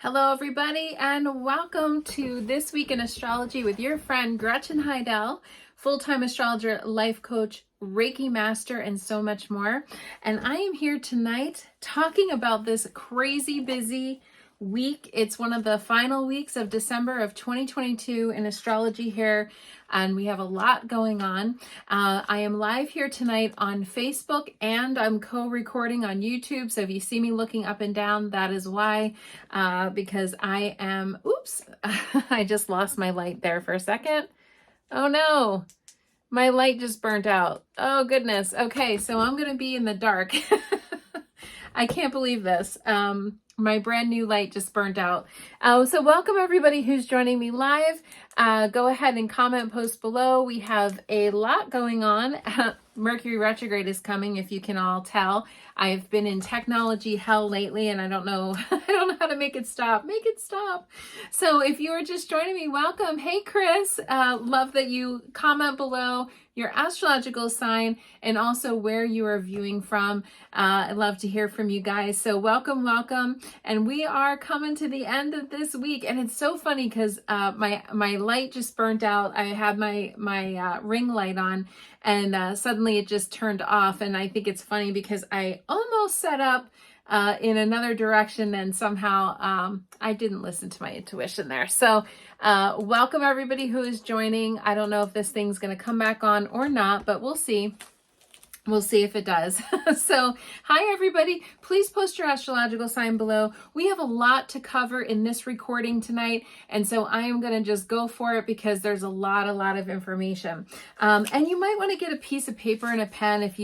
Hello, everybody, and welcome to This Week in Astrology with your friend Gretchen Heidel, full-time astrologer, life coach, Reiki master, and so much more. And I am here tonight talking about this crazy busy week. It's one of the final weeks of December of 2022 in astrology here, and we have a lot going on. I am live here tonight on Facebook, and I'm co-recording on YouTube. So if you see me looking up and down, that is why, because I am, oops, I just lost my light there for a second. Oh no, my light just burnt out. Oh goodness. Okay, so I'm going to be in the dark. I can't believe this. My brand new light just burnt out. So welcome everybody who's joining me live. Go ahead and comment, post below. We have a lot going on. Mercury retrograde is coming, if you can all tell. I've been in technology hell lately, and I don't know how to make it stop. Make it stop. So if you are just joining me, welcome. Hey, Chris. Love that you comment below your astrological sign and also where you are viewing from. I'd love to hear from you guys. So welcome. And we are coming to the end of this week. And it's so funny because my light just burnt out. I had my ring light on, and suddenly it just turned off. And I think it's funny because I almost set up in another direction, then somehow I didn't listen to my intuition there. So welcome everybody who is joining. I don't know if this thing's going to come back on or not, but we'll see. We'll see if it does. So, hi everybody. Please post your astrological sign below. We have a lot to cover in this recording tonight, and so I am going to just go for it because there's a lot of information. And you might want to get a piece of paper and a pen if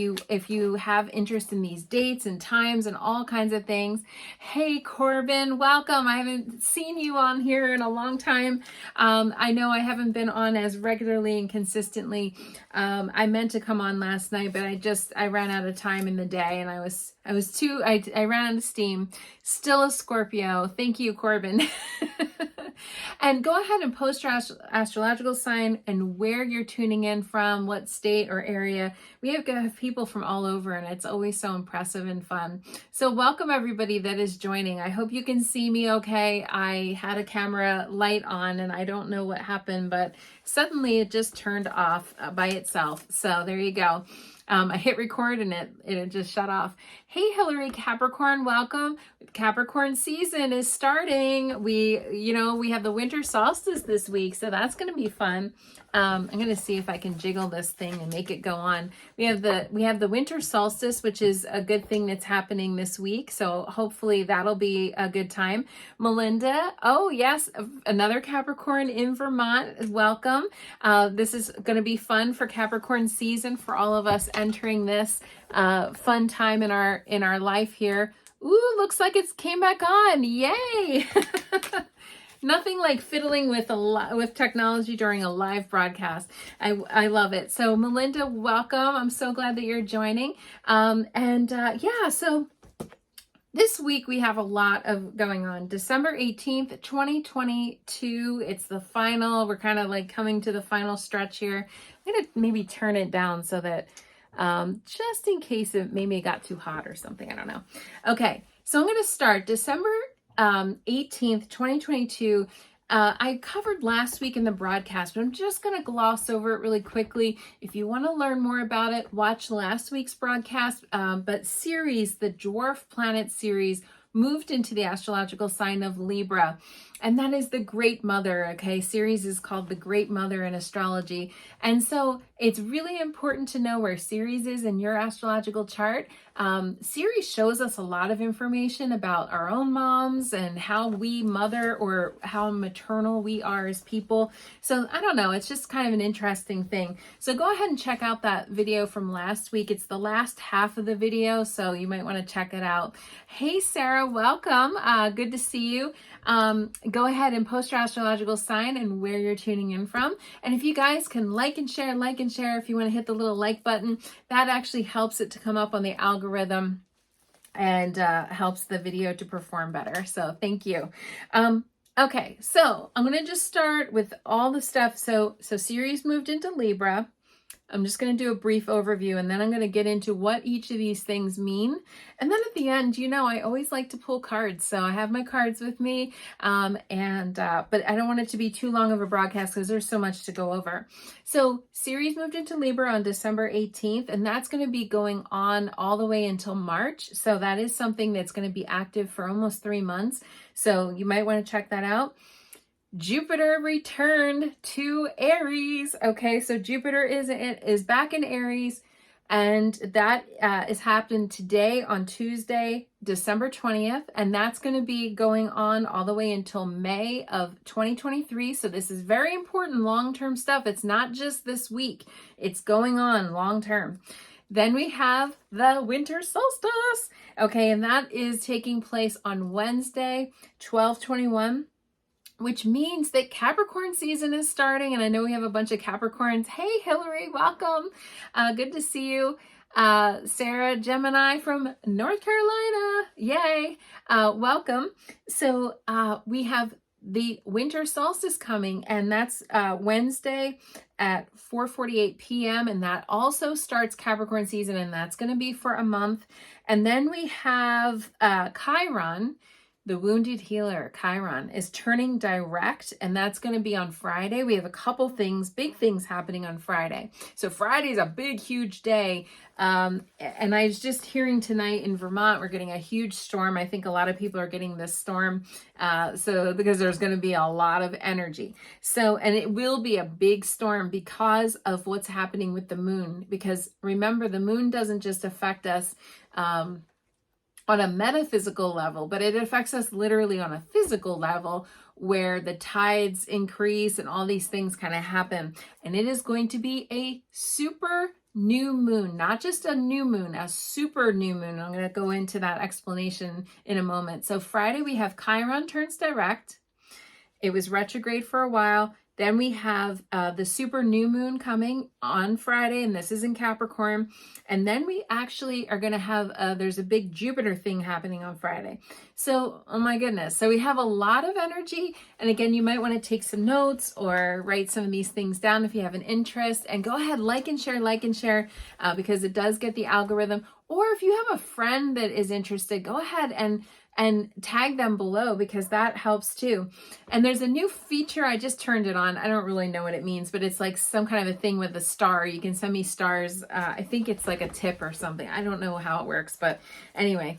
you have interest in these dates and times and all kinds of things. Hey Corbin, welcome. I haven't seen you on here in a long time. I know I haven't been on as regularly and consistently. I meant to come on last night, but I ran out of time in the day, and I ran out of steam. Still a Scorpio. Thank you, Corbin. And go ahead and post your astrological sign and where you're tuning in from, what state or area. We have people from all over, and it's always so impressive and fun. So welcome everybody that is joining. I hope you can see me okay. I had a camera light on, and I don't know what happened, but suddenly it just turned off by itself. So there you go. I hit record and it just shut off. Hey, Hillary Capricorn, welcome. Capricorn season is starting. We have the winter solstice this week, so that's going to be fun. I'm going to see if I can jiggle this thing and make it go on. We have the winter solstice, which is a good thing that's happening this week. So hopefully that'll be a good time. Melinda, oh yes, another Capricorn in Vermont. Welcome. This is going to be fun for Capricorn season for all of us entering this fun time in our life here. Ooh, looks like it's came back on. Yay! Nothing like fiddling with technology during a live broadcast. I love it. So Melinda, welcome. I'm so glad that you're joining. So this week we have a lot of going on. December 18th, 2022. It's the final. We're kind of like coming to the final stretch here. I'm going to maybe turn it down so that just in case it maybe got too hot or something. I don't know. Okay. So I'm going to start December 18th, 2022. I covered last week in the broadcast, but I'm just going to gloss over it really quickly. If you want to learn more about it, watch last week's broadcast. But Ceres, the dwarf planet Ceres, moved into the astrological sign of Libra. And that is the Great Mother, okay? Ceres is called the Great Mother in astrology. And so it's really important to know where Ceres is in your astrological chart. Ceres shows us a lot of information about our own moms and how we mother or how maternal we are as people. So I don't know, it's just kind of an interesting thing. So go ahead and check out that video from last week. It's the last half of the video, so you might want to check it out. Hey, Sarah, welcome. Good to see you. Go ahead and post your astrological sign and where you're tuning in from. And if you guys can like and share, if you want to hit the little like button, that actually helps it to come up on the algorithm and helps the video to perform better. So thank you. Okay, so I'm going to just start with all the stuff. So Ceres moved into Libra. I'm just going to do a brief overview, and then I'm going to get into what each of these things mean. And then at the end, I always like to pull cards. So I have my cards with me, but I don't want it to be too long of a broadcast because there's so much to go over. So Ceres moved into Libra on December 18th, and that's going to be going on all the way until March. So that is something that's going to be active for almost 3 months. So you might want to check that out. Jupiter returned to Aries. Okay, so Jupiter is back in Aries, and that is happened today on Tuesday, December 20th, and that's going to be going on all the way until May of 2023. So this is very important long-term stuff. It's not just this week. It's going on long-term. Then we have the winter solstice. Okay, and that is taking place on Wednesday, 12/21. Which means that Capricorn season is starting. And I know we have a bunch of Capricorns. Hey, Hillary, welcome. Good to see you. Sarah, Gemini from North Carolina. Yay. Welcome. So we have the winter solstice coming, and that's Wednesday at 4:48 p.m. And that also starts Capricorn season, and that's going to be for a month. And then we have Chiron. The wounded healer, Chiron, is turning direct, and that's going to be on Friday. We have a couple things, big things happening on Friday. So Friday is a big, huge day. And I was just hearing tonight in Vermont, we're getting a huge storm. I think a lot of people are getting this storm. Because there's going to be a lot of energy. And it will be a big storm because of what's happening with the moon. Because remember, the moon doesn't just affect us, on a metaphysical level, but it affects us literally on a physical level, where the tides increase and all these things kind of happen. And it is going to be a super new moon, not just a new moon, a super new moon. I'm going to go into that explanation in a moment. So Friday we have Chiron turns direct. It was retrograde for a while. Then we have the super new moon coming on Friday, and this is in Capricorn. And then we actually are going to have, there's a big Jupiter thing happening on Friday. So, oh my goodness. So we have a lot of energy. And again, you might want to take some notes or write some of these things down if you have an interest. And go ahead, like and share, because it does get the algorithm. Or if you have a friend that is interested, go ahead and tag them below, because that helps too. And there's a new feature, I just turned it on. I don't really know what it means, but it's like some kind of a thing with a star. You can send me stars. I think it's like a tip or something. I don't know how it works, but anyway,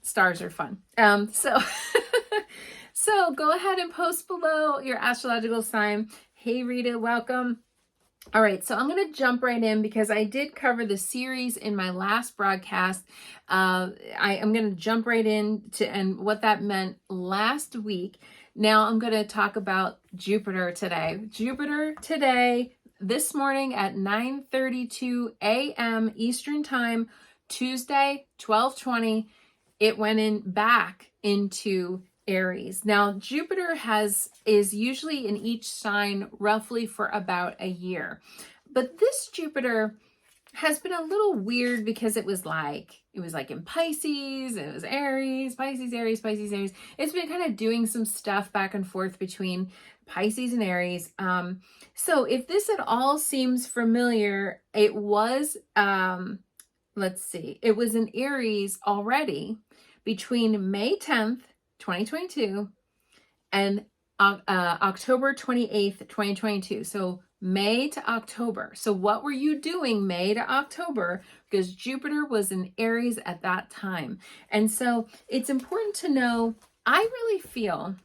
stars are fun. So go ahead and post below your astrological sign. Hey Rita, welcome. All right, so I'm going to jump right in because I did cover the series in my last broadcast. I'm going to jump right into and what that meant last week. Now I'm going to talk about Jupiter today. Jupiter today, this morning at 9:32 a.m. Eastern Time, Tuesday, 12:20, it went back into Aries. Now, Jupiter is usually in each sign roughly for about a year. But this Jupiter has been a little weird because it was like in Pisces, it was Aries, Pisces, Aries, Pisces, Aries. It's been kind of doing some stuff back and forth between Pisces and Aries. So if this at all seems familiar, it was, it was in Aries already between May 10th, 2022 and October 28th, 2022. So May to October. So what were you doing May to October? Because Jupiter was in Aries at that time. And so it's important to know, I really feel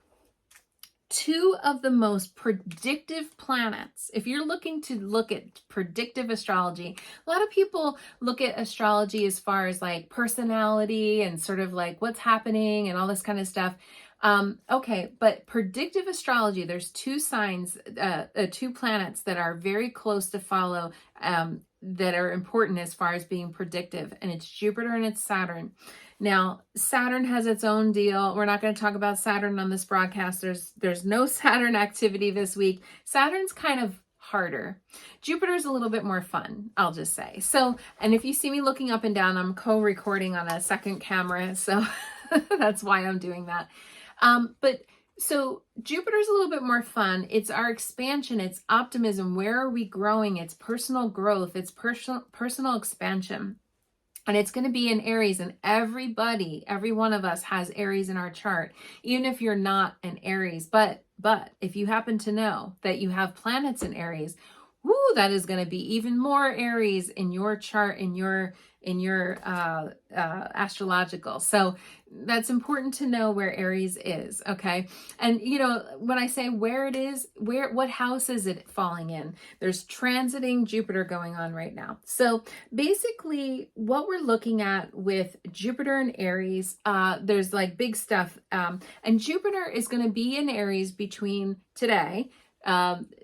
two of the most predictive planets, if you're looking to look at predictive astrology, a lot of people look at astrology as far as like personality and sort of like what's happening and all this kind of stuff. Okay, but predictive astrology, there's two signs, two planets that are very close to follow, that are important as far as being predictive, and it's Jupiter and it's Saturn. Now, Saturn has its own deal. We're not going to talk about Saturn on this broadcast. There's no Saturn activity this week. Saturn's kind of harder. Jupiter's a little bit more fun, I'll just say. So, and if you see me looking up and down, I'm co-recording on a second camera, so that's why I'm doing that. But So Jupiter's a little bit more fun. It's our expansion, it's optimism. Where are we growing? It's personal growth, it's personal expansion. And it's going to be in Aries, and every one of us has Aries in our chart, even if you're not an Aries. But if you happen to know that you have planets in Aries, woo, that is going to be even more Aries in your chart, in your astrological. So that's important to know where Aries is. Okay. And when I say where it is, what house is it falling in? There's transiting Jupiter going on right now. So basically what we're looking at with Jupiter and Aries, there's like big stuff. And Jupiter is going to be in Aries between today,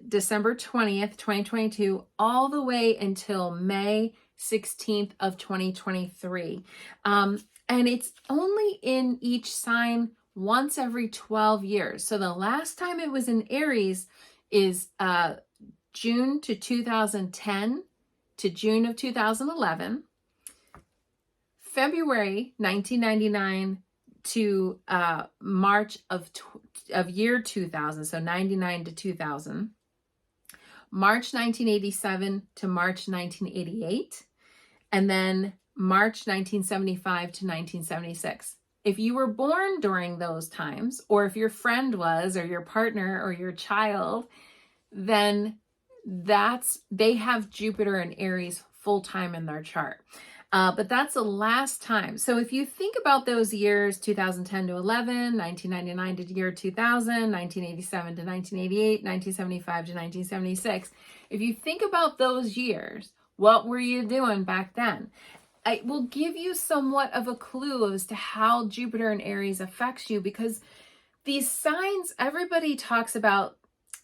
December 20th, 2022, all the way until May 16th of 2023. And it's only in each sign once every 12 years. So the last time it was in Aries is June to 2010 to June of 2011, February 1999 to March of year 2000, so 99 to 2000, March 1987 to March 1988, and then March 1975 to 1976. If you were born during those times, or if your friend was, or your partner, or your child, then they have Jupiter and Aries full time in their chart. But that's the last time. So if you think about those years, 2010 to 11, 1999 to year 2000, 1987 to 1988, 1975 to 1976, if you think about those years, what were you doing back then? I will give you somewhat of a clue as to how Jupiter and Aries affects you, because these signs, everybody talks about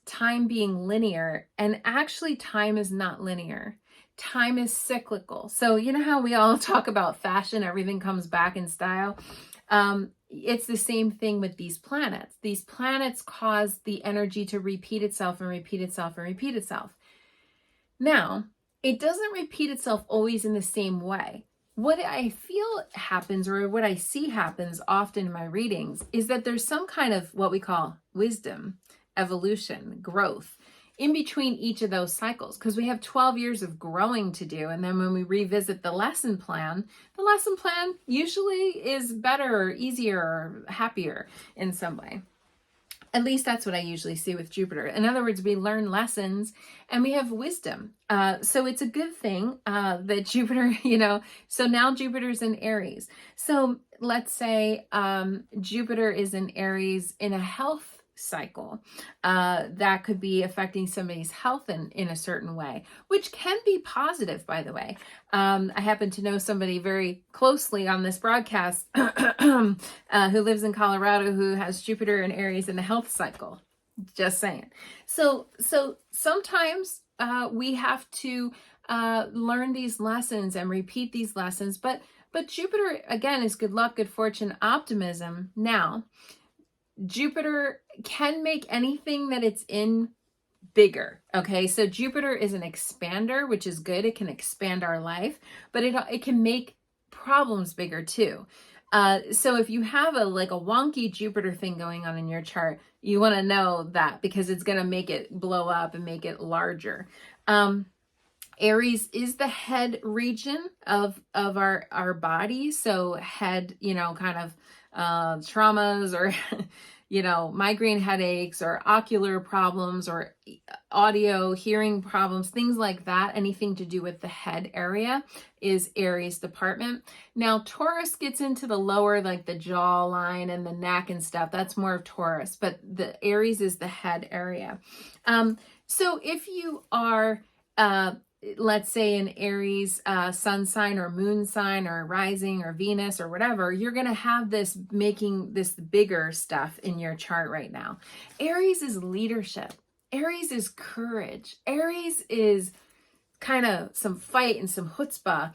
time being linear, and actually time is not linear. Time is cyclical. So you know how we all talk about fashion, everything comes back in style? It's the same thing with these planets. These planets cause the energy to repeat itself and repeat itself and repeat itself. Now, it doesn't repeat itself always in the same way. What I feel happens, or what I see happens often in my readings, is that there's some kind of what we call wisdom, evolution, growth in between each of those cycles, because we have 12 years of growing to do. And then when we revisit the lesson plan usually is better or easier or happier in some way. At least that's what I usually see with Jupiter. In other words, we learn lessons and we have wisdom. So it's a good thing that Jupiter, so now Jupiter's in Aries. So let's say Jupiter is in Aries in a health cycle. That could be affecting somebody's health in a certain way, which can be positive, by the way. I happen to know somebody very closely on this broadcast who lives in Colorado, who has Jupiter and Aries in the health cycle. Just saying. So sometimes we have to learn these lessons and repeat these lessons, but Jupiter, again, is good luck, good fortune, optimism. Now, Jupiter can make anything that it's in bigger. Okay, so Jupiter is an expander, which is good. It can expand our life, but it can make problems bigger too. So if you have a wonky Jupiter thing going on in your chart, you want to know that, because it's going to make it blow up and make it larger. Aries is the head region of our body. So head, kind of traumas, or migraine headaches, or ocular problems, or audio, hearing problems, things like that. Anything to do with the head area is Aries department. Now, Taurus gets into the lower, like the jawline and the neck and stuff. That's more of Taurus, but the Aries is the head area. So if you are, let's say, an Aries sun sign or moon sign or rising or Venus or whatever, you're going to have this making this bigger stuff in your chart right now. Aries is leadership. Aries is courage. Aries is kind of some fight and some chutzpah.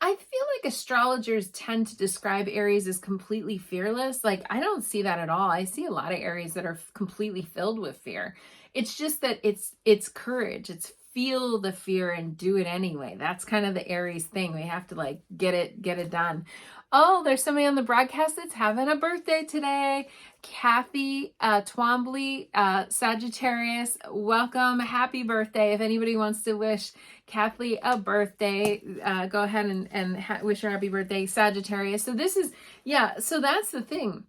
I feel like astrologers tend to describe Aries as completely fearless. Like, I don't see that at all. I see a lot of Aries that are completely filled with fear. It's just that it's courage, it's feel the fear and do it anyway. That's kind of the Aries thing. We have to like get it done. Oh, there's somebody on the broadcast that's having a birthday today. Kathy Twombly, Sagittarius, welcome. Happy birthday. If anybody wants to wish Kathy a birthday, go ahead and wish her happy birthday, Sagittarius. So this is, yeah, so that's the thing.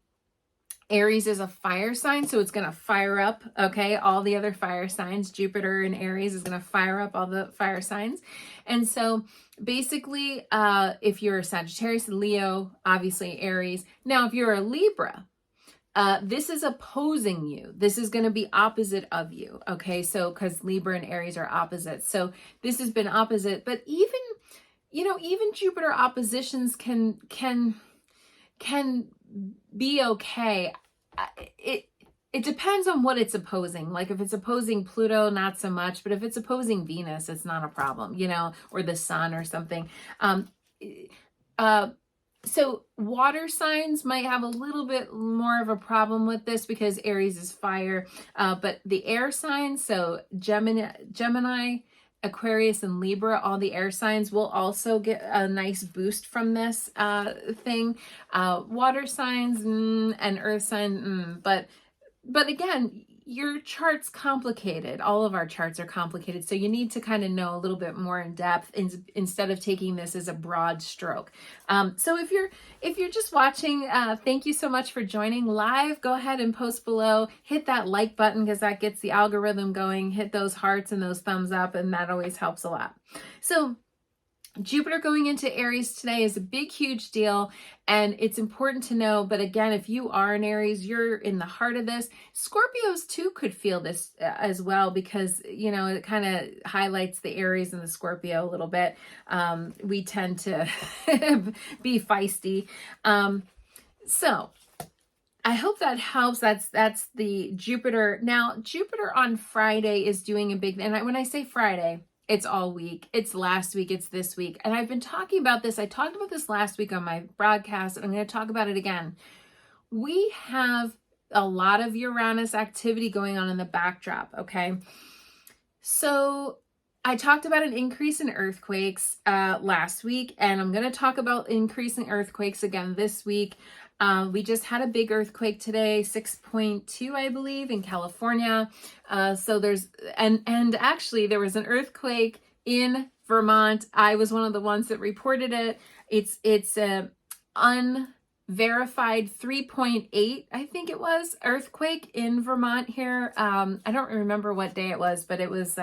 Aries is a fire sign, so it's going to fire up, okay, all the other fire signs. Jupiter in Aries is going to fire up all the fire signs. And so basically, if you're a Sagittarius, Leo, obviously Aries. Now, if you're a Libra, this is opposing you. This is going to be opposite of you, okay? So, because Libra and Aries are opposites. So this has been opposite, but even, you know, even Jupiter oppositions can be okay. It depends on what it's opposing. Like if it's opposing Pluto, not so much, but if it's opposing Venus, it's not a problem, you know, or the sun or something. So water signs might have a little bit more of a problem with this because Aries is fire, but the air signs, so Gemini, Aquarius, and Libra, all the air signs will also get a nice boost from this thing. Water signs and earth signs, but again, your chart's complicated. All of our charts are complicated, so you need to kind of know a little bit more in depth instead of taking this as a broad stroke. So if you're just watching, thank you so much for joining live. Go ahead and post below. Hit that like button because that gets the algorithm going. Hit those hearts and those thumbs up, and that always helps a lot. So Jupiter going into Aries today is a big, huge deal, and it's important to know. But again, if you are an Aries, you're in the heart of this. Scorpios too could feel this as well because, you know, it kind of highlights the Aries and the Scorpio a little bit. We tend to be feisty. So I hope that helps. That's the Jupiter. Now, Jupiter on Friday is doing a big, and when I say Friday, it's all week. It's last week. It's this week. And I've been talking about this. I talked about this last week on my broadcast, and I'm going to talk about it again. We have a lot of Uranus activity going on in the backdrop, okay? So I talked about an increase in earthquakes last week, and I'm going to talk about increasing earthquakes again this week. We just had a big earthquake today, 6.2, I believe, in California. So there's, and actually there was an earthquake in Vermont. I was one of the ones that reported it. It's a unverified 3.8, I think it was, earthquake in Vermont here. I don't remember what day it was, but it was,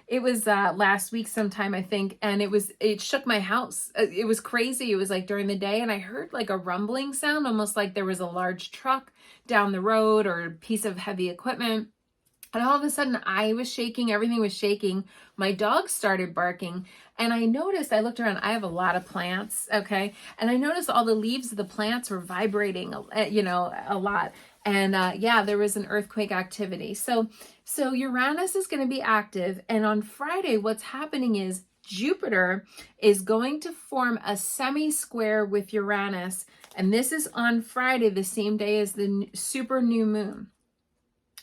it was last week sometime, I think, and it shook my house. It was crazy. It was like during the day, and I heard like a rumbling sound, almost like there was a large truck down the road or a piece of heavy equipment. And all of a sudden I was shaking, everything was shaking. My dog started barking, and I noticed, I looked around, I have a lot of plants, okay? And I noticed all the leaves of the plants were vibrating, you know, a lot. And yeah, there was an earthquake activity. So Uranus is going to be active. And on Friday, what's happening is Jupiter is going to form a semi-square with Uranus. And this is on Friday, the same day as the super new moon.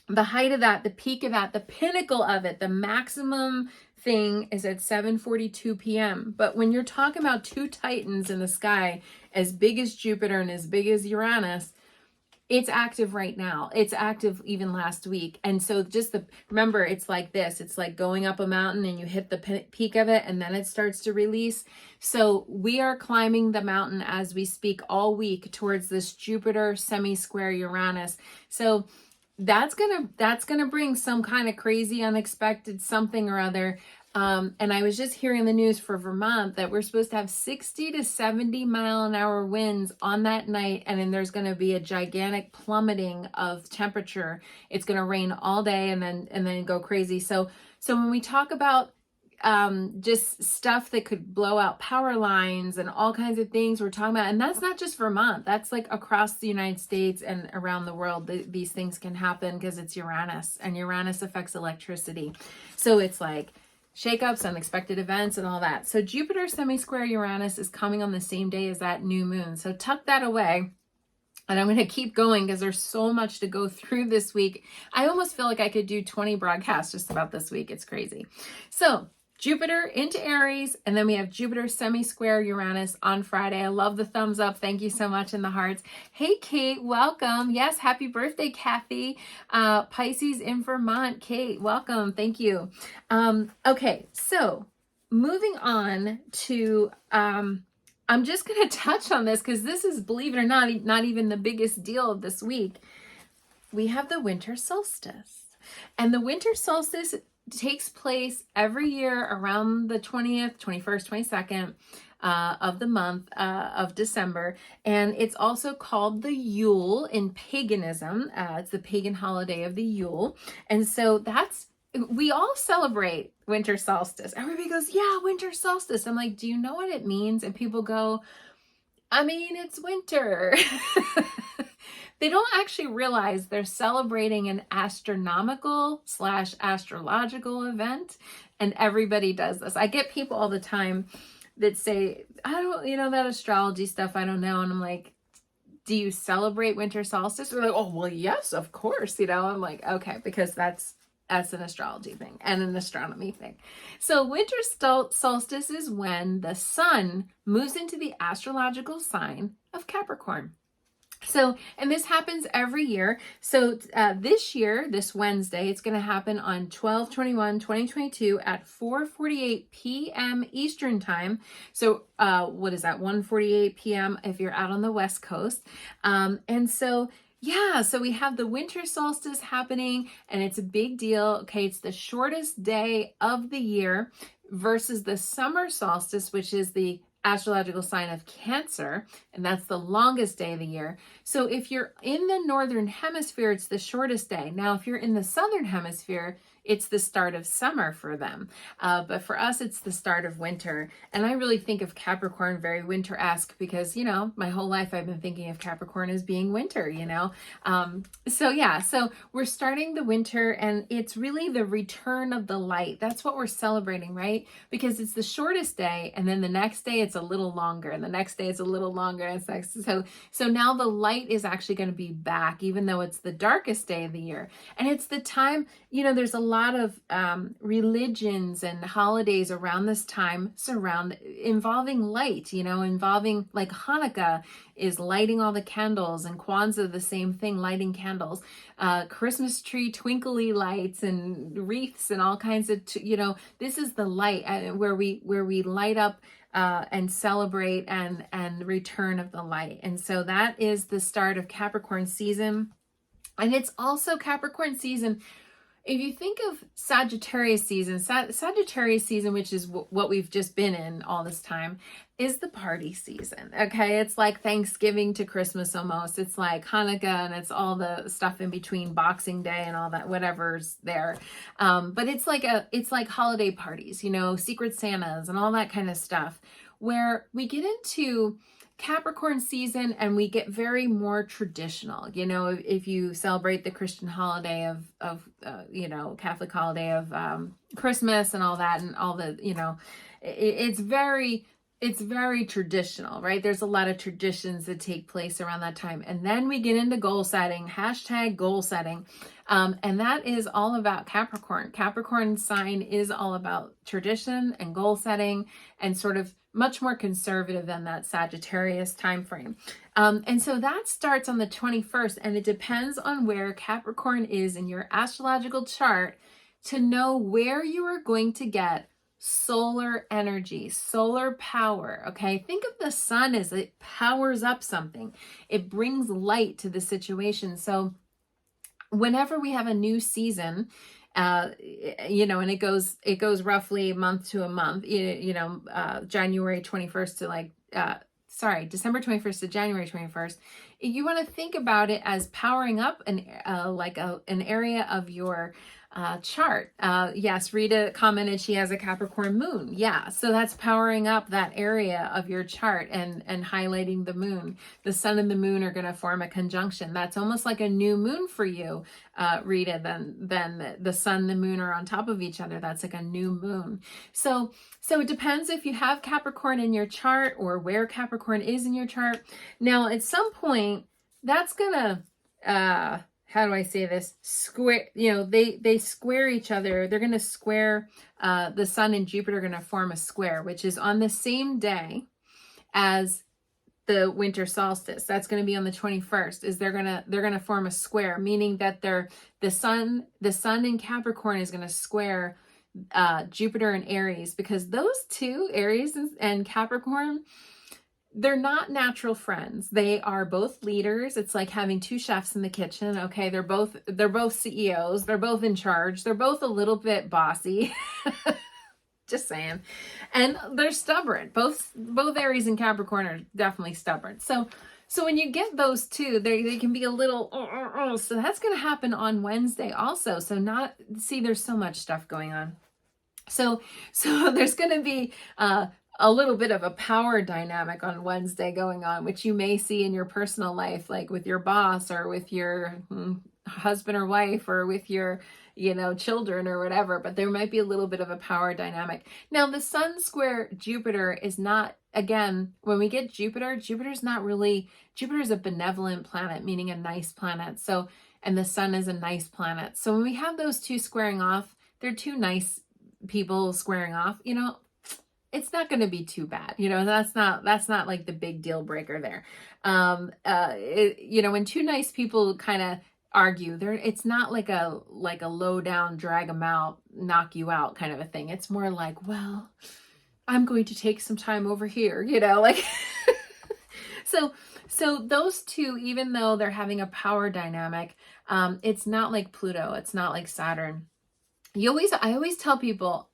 The height of that, the peak of that, the pinnacle of it, the maximum thing is at 7:42 p.m. But when you're talking about two titans in the sky, as big as Jupiter and as big as Uranus, it's active right now. It's active even last week. And so remember, it's like this. It's like going up a mountain and you hit the peak of it and then it starts to release. So we are climbing the mountain as we speak all week towards this Jupiter semi-square Uranus. So that's gonna bring some kind of crazy, unexpected something or other. And I was just hearing the news for Vermont that we're supposed to have 60 to 70 mile an hour winds on that night. And then there's going to be a gigantic plummeting of temperature. It's going to rain all day and then go crazy. So when we talk about just stuff that could blow out power lines and all kinds of things we're talking about, and that's not just Vermont, that's like across the United States and around the world. These things can happen because it's Uranus, and Uranus affects electricity. So it's like shakeups, unexpected events, and all that. So Jupiter semi-square Uranus is coming on the same day as that new moon. So tuck that away. And I'm going to keep going because there's so much to go through this week. I almost feel like I could do 20 broadcasts just about this week. It's crazy. So Jupiter into Aries, and then we have Jupiter semi-square Uranus on Friday. I love the thumbs up. Thank you so much in the hearts. Hey, Kate, welcome. Yes, happy birthday, Kathy. Pisces in Vermont. Kate, welcome. Thank you. Okay, so moving on to... I'm just going to touch on this because this is, believe it or not even the biggest deal of this week. We have the winter solstice. And the winter solstice takes place every year around the 20th, 21st, 22nd of the month of December. And it's also called the Yule in paganism. It's the pagan holiday of the Yule. And so we all celebrate winter solstice. Everybody goes, yeah, winter solstice. I'm like, do you know what it means? And people go, I mean, it's winter. They don't actually realize they're celebrating an astronomical/astrological event. And everybody does this. I get people all the time that say, I don't, that astrology stuff, I don't know. And I'm like, do you celebrate winter solstice? They're like, oh, well, yes, of course. I'm like, okay, because that's an astrology thing and an astronomy thing. So winter solstice is when the sun moves into the astrological sign of Capricorn. So, and this happens every year. So this year, this Wednesday, it's going to happen on 12/21/2022 at 4:48 p.m. Eastern time. So what is that? 1:48 p.m. if you're out on the West Coast. And so so we have the winter solstice happening, and it's a big deal. Okay, it's the shortest day of the year versus the summer solstice, which is the astrological sign of Cancer, and that's the longest day of the year. So if you're in the northern hemisphere, it's the shortest day. Now, if you're in the southern hemisphere, it's the start of summer for them. But for us, it's the start of winter. And I really think of Capricorn very winter-esque because, my whole life I've been thinking of Capricorn as being winter, So we're starting the winter, and it's really the return of the light. That's what we're celebrating, right? Because it's the shortest day, and then the next day it's a little longer, and the next day it's a little longer. And so now the light is actually going to be back, even though it's the darkest day of the year. And it's the time, there's a lot of religions and holidays around this time involving light, involving like Hanukkah is lighting all the candles, and Kwanzaa, the same thing, lighting candles, Christmas tree, twinkly lights and wreaths and all kinds of, this is the light where we light up and celebrate and return of the light. And so that is the start of Capricorn season. And it's also Capricorn season. If you think of Sagittarius season, which is what we've just been in all this time, is the party season. Okay, it's like Thanksgiving to Christmas almost. It's like Hanukkah, and it's all the stuff in between, Boxing Day and all that, whatever's there. But it's like holiday parties, Secret Santas and all that kind of stuff, where we get into Capricorn season and we get very more traditional. If you celebrate the Christian holiday of Catholic holiday of Christmas and all that, and all the, it's very traditional, right? There's a lot of traditions that take place around that time. And then we get into goal setting, #goal setting. And that is all about Capricorn. Capricorn sign is all about tradition and goal setting, and sort of much more conservative than that Sagittarius time frame. And so that starts on the 21st, and it depends on where Capricorn is in your astrological chart to know where you are going to get solar energy, solar power. Okay, think of the sun as it powers up something. It brings light to the situation. So whenever we have a new season, and it goes roughly month to a month, January 21st to December 21st to January 21st, you want to think about it as powering up an area of your chart. Yes, Rita commented she has a Capricorn moon. Yeah, so that's powering up that area of your chart and highlighting the moon. The sun and the moon are going to form a conjunction. That's almost like a new moon for you, Rita. Then the sun and the moon are on top of each other. That's like a new moon. So it depends if you have Capricorn in your chart or where Capricorn is in your chart. Now, at some point, that's gonna, how do I say this? Square, they square each other. They're gonna square, the sun and Jupiter are gonna form a square, which is on the same day as the winter solstice. That's going to be on the 21st. Is they're going to form a square, meaning that the sun in Capricorn is going to square Jupiter and Aries, because those two, Aries and Capricorn, they're not natural friends. They are both leaders. It's like having two chefs in the kitchen. Okay, they're both CEOs. They're both in charge. They're both a little bit bossy. Just saying. And they're stubborn. Both Aries and Capricorn are definitely stubborn. So when you get those two, they can be a little, so that's going to happen on Wednesday also. So there's so much stuff going on. So there's going to be a little bit of a power dynamic on Wednesday going on, which you may see in your personal life, like with your boss or with your husband or wife or with your children or whatever, but there might be a little bit of a power dynamic. Now, the sun square Jupiter is not, again, when we get Jupiter's a benevolent planet, meaning a nice planet. So, and the sun is a nice planet. So when we have those two squaring off, they're two nice people squaring off, it's not going to be too bad. That's not like the big deal breaker there. When two nice people kind of argue, it's not like a low down, drag them out, knock you out kind of a thing. It's more like, well, I'm going to take some time over here, like so those two, even though they're having a power dynamic, it's not like Pluto, it's not like Saturn. I always tell people,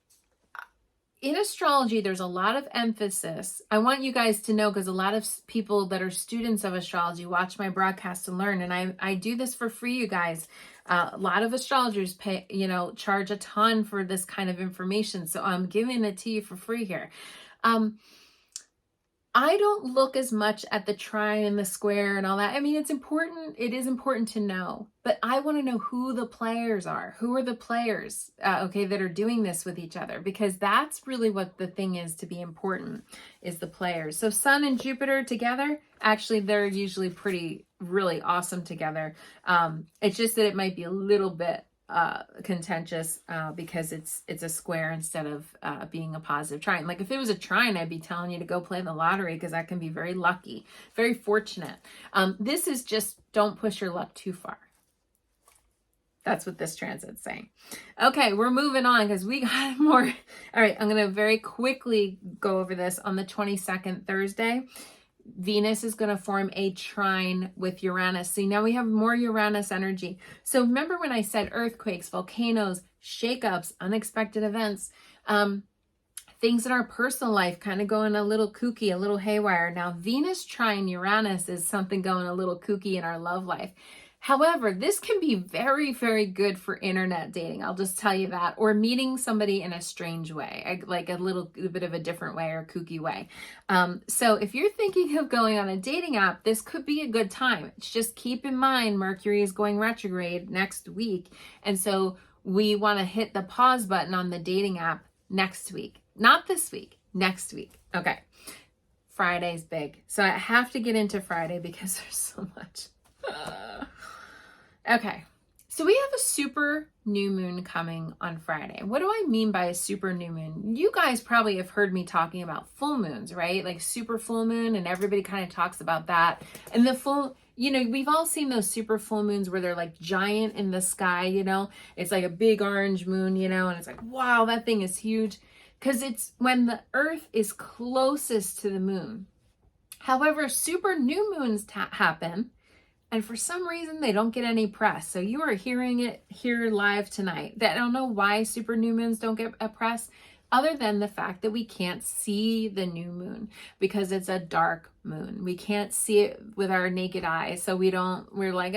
in astrology, there's a lot of emphasis. I want you guys to know, because a lot of people that are students of astrology watch my broadcast and learn, and I do this for free, you guys. A lot of astrologers charge a ton for this kind of information, so I'm giving it to you for free here. I don't look as much at the trine and the square and all that. I mean, it's important. It is important to know, but I want to know who the players are. Who are the players, that are doing this with each other? Because that's really what the thing is to be important, is the players. So Sun and Jupiter together, actually, they're usually really awesome together. It's just that it might be a little bit contentious because it's a square instead of being a positive trine. Like if it was a trine, I'd be telling you to go play the lottery, because that can be very lucky, very fortunate. This is just, don't push your luck too far. That's what this transit's saying. Okay, we're moving on because we got more. All right, I'm going to very quickly go over this. On the 22nd, Thursday, Venus is going to form a trine with Uranus. See, now we have more Uranus energy. So remember when I said earthquakes, volcanoes, shakeups, unexpected events, things in our personal life kind of going a little kooky, a little haywire. Now, Venus trine Uranus is something going a little kooky in our love life. However, this can be very, very good for internet dating. I'll just tell you that. Or meeting somebody in a strange way, like a bit of a different way or kooky way. So if you're thinking of going on a dating app, this could be a good time. Just keep in mind, Mercury is going retrograde next week. And so we want to hit the pause button on the dating app next week. Not this week, next week. Okay. Friday's big. So I have to get into Friday because there's so much. Okay, so we have a super new moon coming on Friday. What do I mean by a super new moon? You guys probably have heard me talking about full moons, right? Like super full moon, and everybody kind of talks about that. And the full, we've all seen those super full moons where they're like giant in the sky, It's like a big orange moon, and it's like, wow, that thing is huge. Because it's when the Earth is closest to the moon. However, super new moons happen, and for some reason, they don't get any press. So you are hearing it here live tonight. I don't know why super new moons don't get a press, other than the fact that we can't see the new moon because it's a dark moon. We can't see it with our naked eye. So we're like,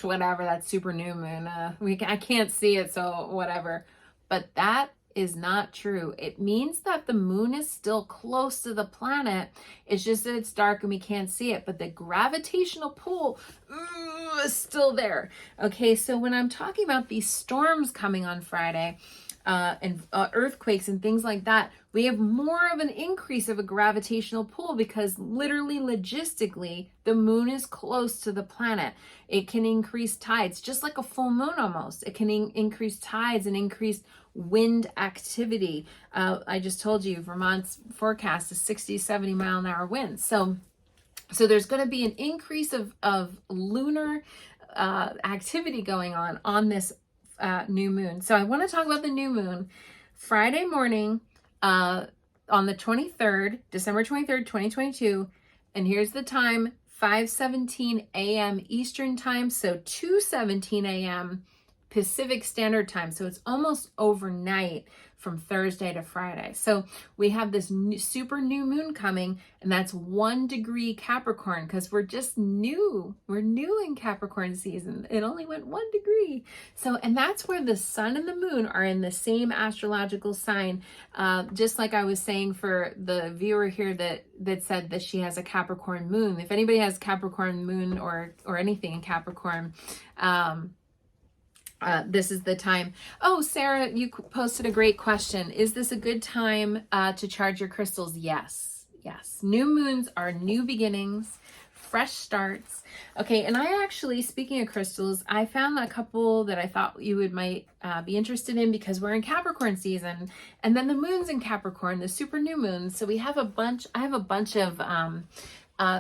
whatever, that's super new moon. I can't see it, so whatever. But that is not true. It means that the moon is still close to the planet. It's just that it's dark and we can't see it, but the gravitational pull is still there. Okay, so when I'm talking about these storms coming on Friday, and earthquakes and things like that, we have more of an increase of a gravitational pull because literally logistically the moon is close to the planet. It can increase tides, just like a full moon almost. It can increase tides and increase wind activity. I just told you Vermont's forecast is 60-70 mile an hour winds. So there's going to be an increase of lunar activity going on this new moon. So I want to talk about the new moon Friday morning on the 23rd, December 23rd, 2022. And here's the time, 5:17 a.m. Eastern time. So 2:17 a.m. Pacific Standard Time. So it's almost overnight from Thursday to Friday. So we have this super new moon coming, and that's 1 degree Capricorn because we're just new. We're new in Capricorn season. It only went 1 degree. So, and that's where the sun and the moon are in the same astrological sign. Just like I was saying for the viewer here that said that she has a Capricorn moon. If anybody has Capricorn moon or anything in Capricorn, this is the time. Oh, Sarah, you posted a great question. Is this a good time to charge your crystals? Yes. Yes. New moons are new beginnings, fresh starts. Okay. And I actually, speaking of crystals, I found a couple that I thought you might be interested in because we're in Capricorn season, and then the moon's in Capricorn, the super new moon. So I have a bunch of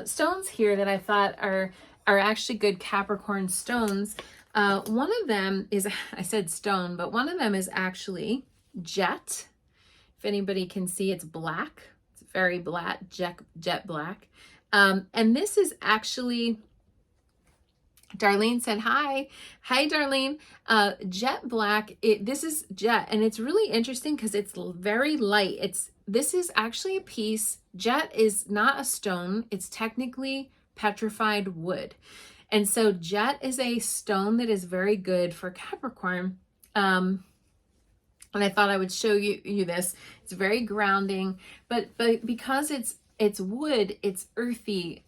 stones here that I thought are actually good Capricorn stones. One of them is, I said stone, but one of them is actually jet. If anybody can see, it's black. It's very black, jet black. And this is actually, Darlene said, hi. Hi, Darlene. Jet black, this is jet, and it's really interesting because it's very light. This is actually a piece. Jet is not a stone. It's technically petrified wood. And so jet is a stone that is very good for Capricorn. And I thought I would show you this. It's very grounding, but because it's wood, it's earthy.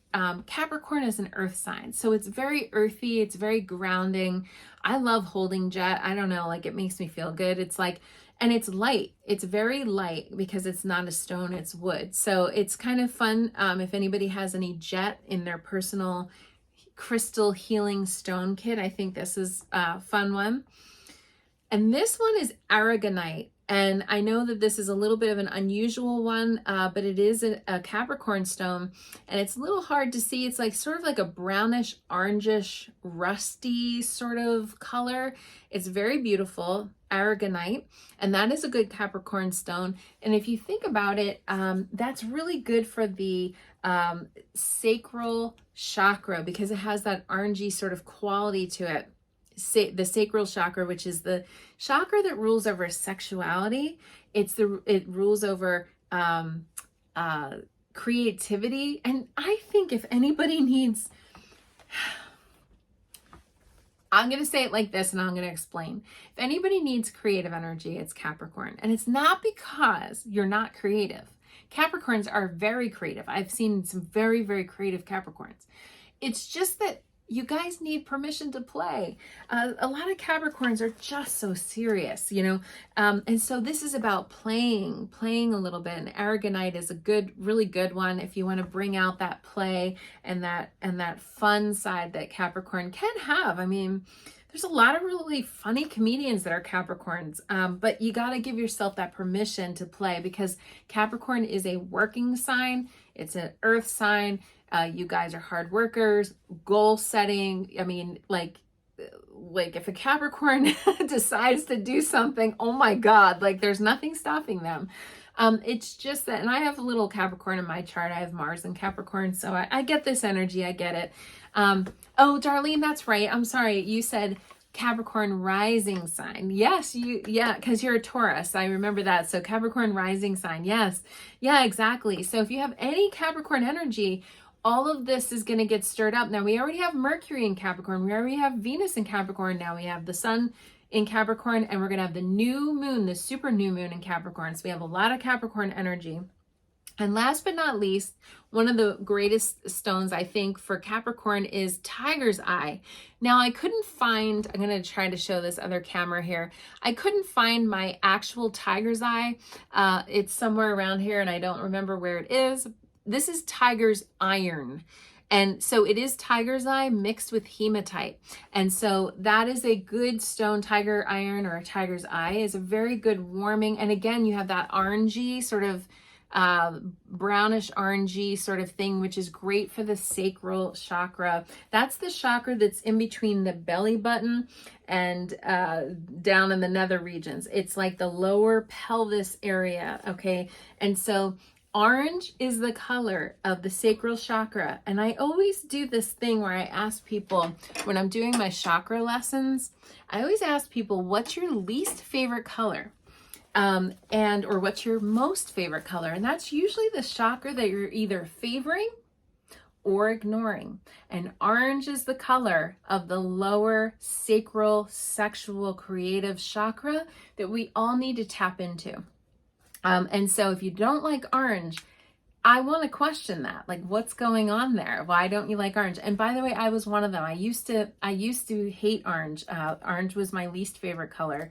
Capricorn is an earth sign, so it's very earthy. It's very grounding. I love holding jet. I don't know, like it makes me feel good. It's like, and it's light. It's very light because it's not a stone, it's wood. So it's kind of fun. If anybody has any jet in their personal crystal healing stone kit, I think this is a fun one. And this one is aragonite. And I know that this is a little bit of an unusual one, but it is a Capricorn stone, and it's a little hard to see. It's like sort of like a brownish, orangish, rusty sort of color. It's very beautiful, aragonite, and that is a good Capricorn stone. And if you think about it, that's really good for the sacral chakra because it has that orangey sort of quality to it. The sacral chakra, which is the chakra that rules over sexuality. It rules over creativity. And I think if anybody needs, I'm going to say it like this and I'm going to explain. If anybody needs creative energy, it's Capricorn. And it's not because you're not creative. Capricorns are very creative. I've seen some very, very creative Capricorns. It's just that you guys need permission to play. A lot of Capricorns are just so serious, you know? And so this is about playing a little bit. And aragonite is a really good one if you want to bring out that play and that fun side that Capricorn can have. I mean, there's a lot of really funny comedians that are Capricorns, but you got to give yourself that permission to play because Capricorn is a working sign. It's an earth sign. You guys are hard workers, goal setting. I mean, like if a Capricorn decides to do something, oh my God, like there's nothing stopping them. It's just that, and I have a little Capricorn in my chart. I have Mars in Capricorn, so I get this energy. I get it. Oh, Darlene, that's right. I'm sorry. You said Capricorn rising sign. Yes, because you're a Taurus. I remember that. So Capricorn rising sign. Yes. Yeah, exactly. So if you have any Capricorn energy, all of this is going to get stirred up. Now we already have Mercury in Capricorn. We already have Venus in Capricorn. Now we have the sun in Capricorn, and we're going to have the new moon, the super new moon in Capricorn. So we have a lot of Capricorn energy. And last but not least, one of the greatest stones I think for Capricorn is Tiger's Eye. Now I couldn't find, I'm going to try to show this other camera here. I couldn't find my actual Tiger's Eye. It's somewhere around here and I don't remember where it is. This is Tiger's Iron. And so it is Tiger's Eye mixed with hematite. And so that is a good stone. Tiger Iron or Tiger's Eye is a very good warming. And again, you have that orangey sort of brownish orangey sort of thing, which is great for the sacral chakra. That's the chakra that's in between the belly button and down in the nether regions. It's like the lower pelvis area, okay? And so orange is the color of the sacral chakra. And I always do this thing where I ask people, when I'm doing my chakra lessons, I always ask people, what's your least favorite color? Or what's your most favorite color? And that's usually the chakra that you're either favoring or ignoring. And orange is the color of the lower sacral, sexual, creative chakra that we all need to tap into. And so if you don't like orange, I want to question that. Like, what's going on there? Why don't you like orange? And by the way, I was one of them. I used to hate orange. Orange was my least favorite color.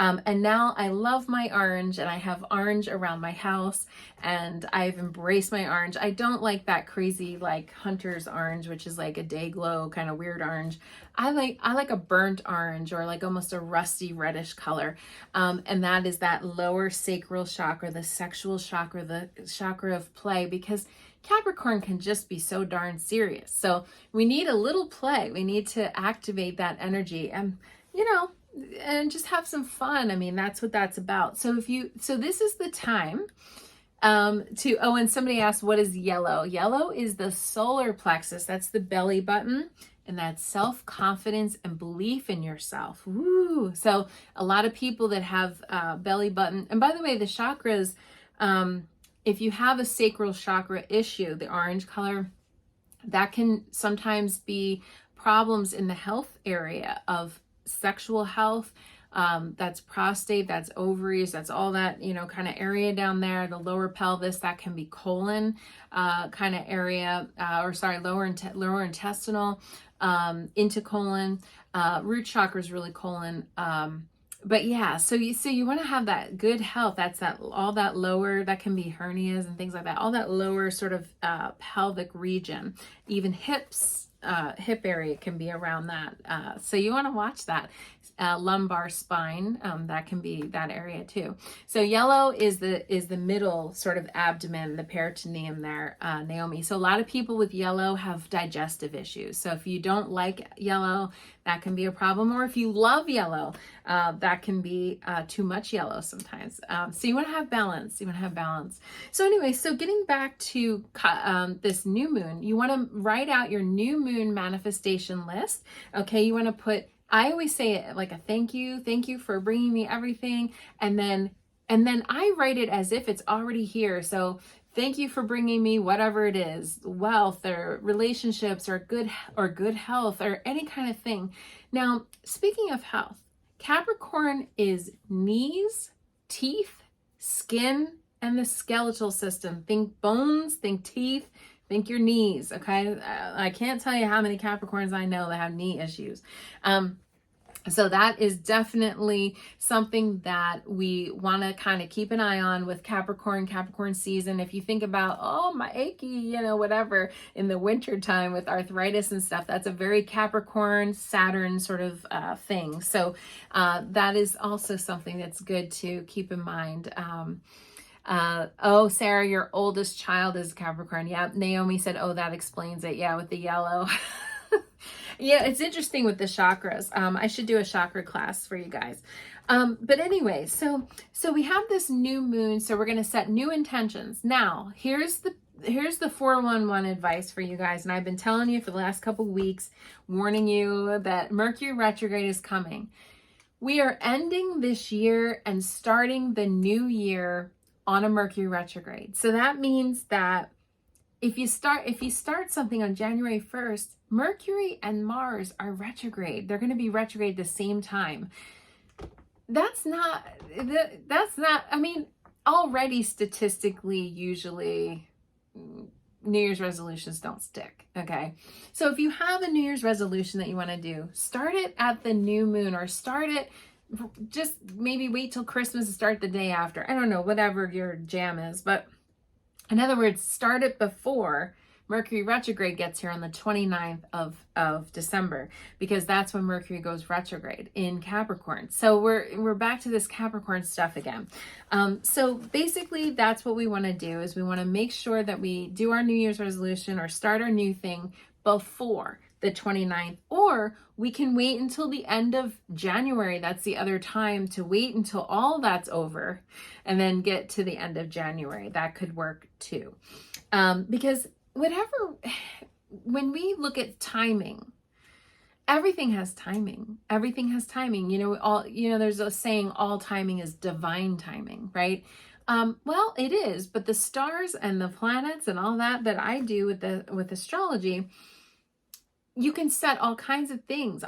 And now I love my orange, and I have orange around my house, and I've embraced my orange. I don't like that crazy like hunter's orange, which is like a day glow kind of weird orange. I like a burnt orange, or like almost a rusty reddish color. And that is that lower sacral chakra, the sexual chakra, the chakra of play, because Capricorn can just be so darn serious. So we need a little play. We need to activate that energy, and and just have some fun. I mean, that's what that's about. So this is the time and somebody asked, what is yellow? Yellow is the solar plexus. That's the belly button, and that's self-confidence and belief in yourself. Woo! So a lot of people that have belly button, and by the way, the chakras, if you have a sacral chakra issue, the orange color, that can sometimes be problems in the health area of sexual health. That's prostate, that's ovaries, that's all that, kind of area down there, the lower pelvis. That can be colon kind of area, lower intestinal, into colon. Root chakra is really colon. But yeah, so you want to have that good health. That's all that lower, that can be hernias and things like that, all that lower sort of pelvic region, even hips. Hip area can be around that. So you want to watch that. Lumbar spine, that can be that area too. So yellow is the middle sort of abdomen, the peritoneum there, Naomi. So a lot of people with yellow have digestive issues. So if you don't like yellow, that can be a problem. Or if you love yellow, that can be too much yellow sometimes. So you want to have balance. So anyway, so getting back to this new moon, you want to write out your new moon manifestation list. Okay, you want to put, I always say it like a thank you for bringing me everything, and then I write it as if it's already here. So thank you for bringing me whatever it is, wealth or relationships or good health or any kind of thing. Now, speaking of health, Capricorn is knees, teeth, skin, and the skeletal system. Think bones, think teeth, think your knees, okay? I can't tell you how many Capricorns I know that have knee issues. So that is definitely something that we want to kind of keep an eye on with Capricorn season. If you think about, my achy, whatever in the winter time with arthritis and stuff, that's a very Capricorn, Saturn sort of thing. So that is also something that's good to keep in mind. Sarah, your oldest child is Capricorn. Yeah, Naomi said, that explains it. Yeah, with the yellow. Yeah, it's interesting with the chakras. I should do a chakra class for you guys. But anyway, so we have this new moon, so we're going to set new intentions. Now, here's the 411 advice for you guys, and I've been telling you for the last couple weeks, warning you that Mercury retrograde is coming. We are ending this year and starting the new year on a Mercury retrograde. So that means that if you start something on January 1st, Mercury and Mars are retrograde. They're going to be retrograde the same time. That's not, I mean, already statistically, usually New Year's resolutions don't stick, okay? So if you have a New Year's resolution that you want to do, start it at the new moon, or start it, just maybe wait till Christmas and start the day after. I don't know, whatever your jam is. But in other words, start it before Mercury retrograde gets here on the 29th of December, because that's when Mercury goes retrograde in Capricorn. So we're back to this Capricorn stuff again. So basically that's what we want to do, is we want to make sure that we do our New Year's resolution or start our new thing before the 29th, or we can wait until the end of January. That's the other time, to wait until all that's over and then get to the end of January. That could work too. Because when we look at timing, everything has timing. Everything has timing. There's a saying, all timing is divine timing, right? Well, it is, but the stars and the planets and all that I do with astrology, you can set all kinds of things.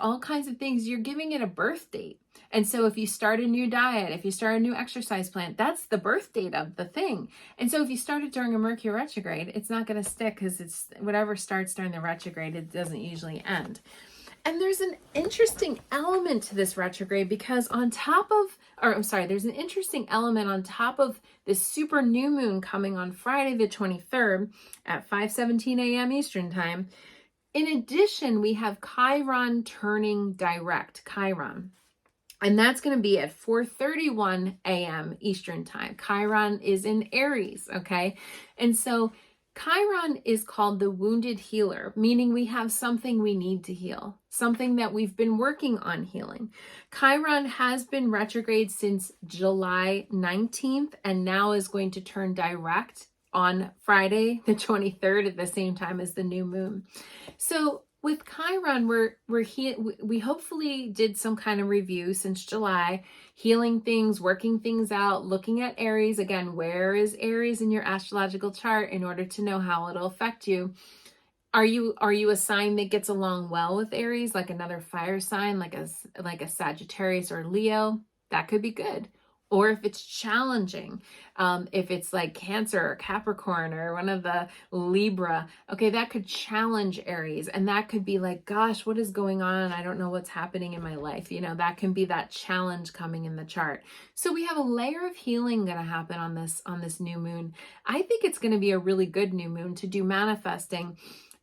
You're giving it a birth date. And so if you start a new diet, if you start a new exercise plan, that's the birth date of the thing. And so if you start it during a Mercury retrograde, it's not going to stick, because it's whatever starts during the retrograde, it doesn't usually end. And there's an interesting element to this retrograde, because there's an interesting element on top of this super new moon coming on Friday the 23rd at 5:17 a.m. Eastern time. In addition, we have Chiron turning direct, Chiron. And that's going to be at 4:31 a.m. Eastern time. Chiron is in Aries, okay? And so Chiron is called the wounded healer, meaning we have something we need to heal, something that we've been working on healing. Chiron has been retrograde since July 19th and now is going to turn direct on Friday the 23rd at the same time as the new moon. So with Chiron, we hopefully did some kind of review since July, healing things, working things out, looking at Aries. Again, where is Aries in your astrological chart in order to know how it'll affect you? Are you a sign that gets along well with Aries, like another fire sign, like a Sagittarius or Leo? That could be good. Or if it's challenging, if it's like Cancer or Capricorn or one of the Libra, okay, that could challenge Aries. And that could be like, gosh, what is going on? I don't know what's happening in my life. That can be that challenge coming in the chart. So we have a layer of healing going to happen on this new moon. I think it's going to be a really good new moon to do manifesting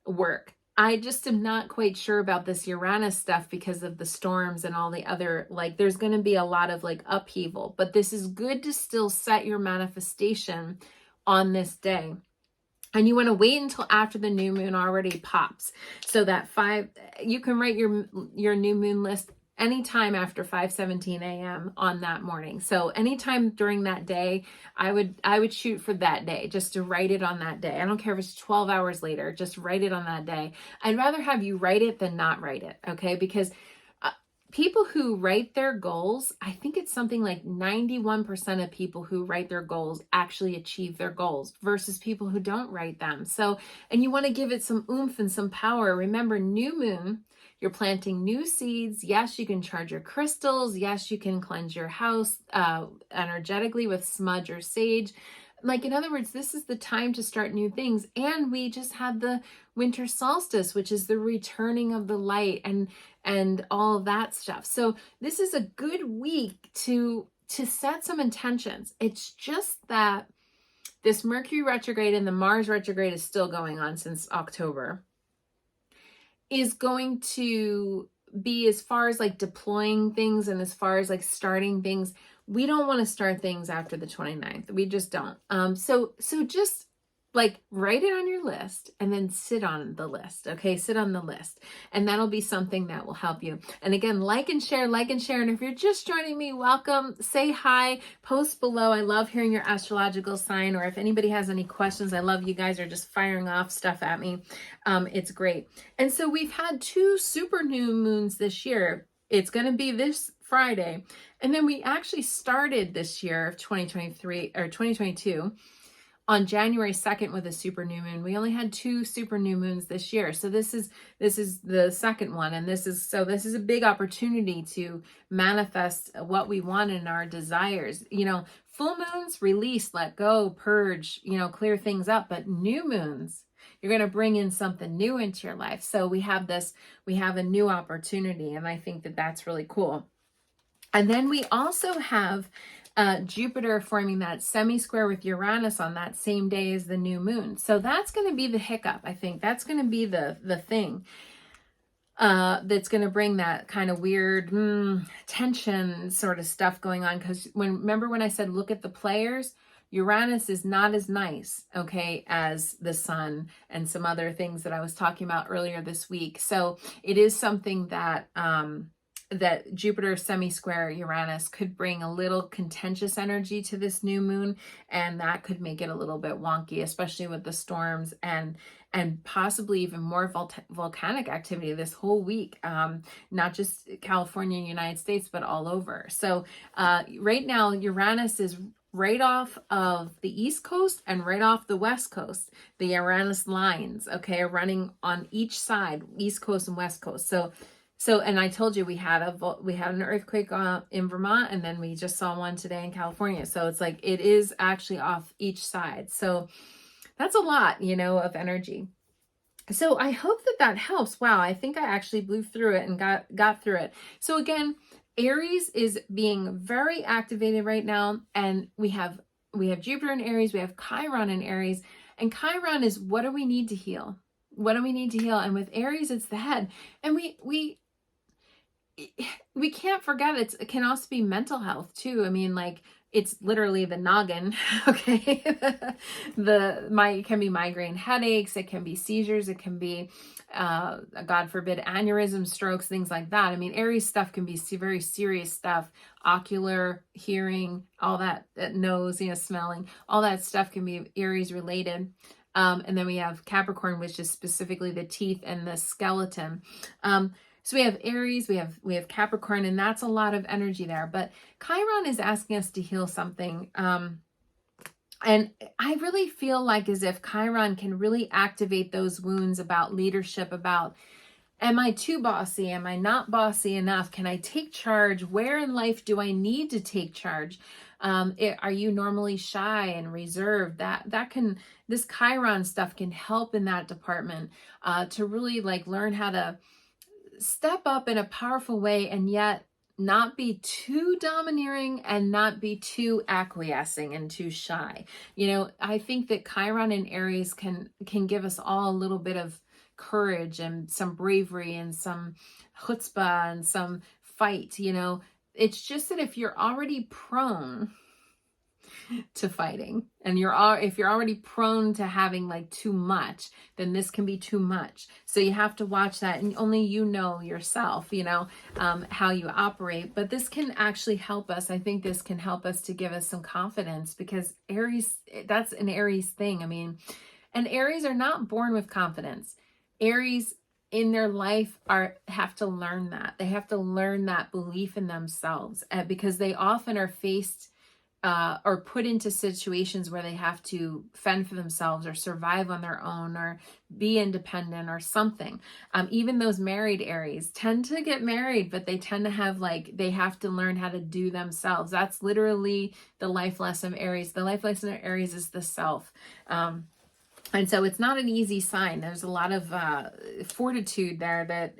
work. I just am not quite sure about this Uranus stuff because of the storms and all the other, there's going to be a lot of upheaval, but this is good to still set your manifestation on this day. And you want to wait until after the new moon already pops. So that you can write your new moon list anytime after 5:17 a.m. on that morning. So anytime during that day, I would shoot for that day, just to write it on that day. I don't care if it's 12 hours later, just write it on that day. I'd rather have you write it than not write it, okay? Because people who write their goals, I think it's something like 91% of people who write their goals actually achieve their goals versus people who don't write them. So, and you want to give it some oomph and some power. Remember, new moon, you're planting new seeds. Yes, you can charge your crystals. Yes, you can cleanse your house energetically with smudge or sage. In other words, this is the time to start new things. And we just had the winter solstice, which is the returning of the light and all of that stuff. So this is a good week to set some intentions. It's just that this Mercury retrograde and the Mars retrograde is still going on since October, is going to be, as far as deploying things and as far as starting things, we don't want to start things after the 29th. We just don't. So just write it on your list and then sit on the list. Okay. Sit on the list, and that'll be something that will help you. And again, like and share. And if you're just joining me, welcome, say hi, post below. I love hearing your astrological sign, or if anybody has any questions, I love you guys are just firing off stuff at me. It's great. And so we've had 2 super new moons this year. It's going to be this Friday. And then we actually started this year of 2023 or 2022 on January 2nd with a super new moon. We only had 2 super new moons this year. So this is the second one. And this is a big opportunity to manifest what we want in our desires. Full moons, release, let go, purge, clear things up. But new moons, you're going to bring in something new into your life. So we have a new opportunity. And I think that that's really cool. And then we also have Jupiter forming that semi-square with Uranus on that same day as the new moon. So that's going to be the hiccup, I think. That's going to be the thing that's going to bring that kind of weird tension sort of stuff going on. Because remember when I said, look at the players, Uranus is not as nice, okay, as the sun and some other things that I was talking about earlier this week. So it is something that that Jupiter semi-square Uranus could bring a little contentious energy to this new moon, and that could make it a little bit wonky, especially with the storms and possibly even more volcanic activity this whole week, not just California and United States, but all over. So right now, Uranus is right off of the East Coast and right off the West Coast. The Uranus lines, okay, are running on each side, East Coast and West Coast. So, and I told you we had an earthquake in Vermont, and then we just saw one today in California. So it's like, it is actually off each side. So that's a lot, of energy. So I hope that helps. Wow. I think I actually blew through it and got through it. So again, Aries is being very activated right now. And we have Jupiter in Aries, we have Chiron in Aries, and Chiron is, what do we need to heal? What do we need to heal? And with Aries, it's the head. And we can't forget it can also be mental health too. I mean, like, it's literally the noggin, okay? It can be migraine headaches, it can be seizures, it can be, God forbid, aneurysms, strokes, things like that. I mean, Aries stuff can be very serious stuff, ocular, hearing, all that, nose, smelling, all that stuff can be Aries related. And then we have Capricorn, which is specifically the teeth and the skeleton. So we have Aries, we have Capricorn, and that's a lot of energy there. But Chiron is asking us to heal something. And I really feel like as if Chiron can really activate those wounds about leadership, about, am I too bossy? Am I not bossy enough? Can I take charge? Where in life do I need to take charge? Are you normally shy and reserved? This Chiron stuff can help in that department, to really like learn how to step up in a powerful way and yet not be too domineering and not be too acquiescing and too shy. I think that Chiron and Aries can give us all a little bit of courage and some bravery and some chutzpah and some fight. It's just that if you're already prone to fighting and if you're already prone to having like too much, then this can be too much. So you have to watch that, and only yourself, how you operate. But this can actually help us. I think this can help us to give us some confidence, because Aries, that's an Aries thing. I mean, and Aries are not born with confidence. Aries in their life have to learn that. They have to learn that belief in themselves, because they often are faced or put into situations where they have to fend for themselves or survive on their own or be independent or something. Even those married Aries tend to get married, but they tend to have they have to learn how to do themselves. That's literally the life lesson of Aries. The life lesson of Aries is the self. And so it's not an easy sign. There's a lot of fortitude there that,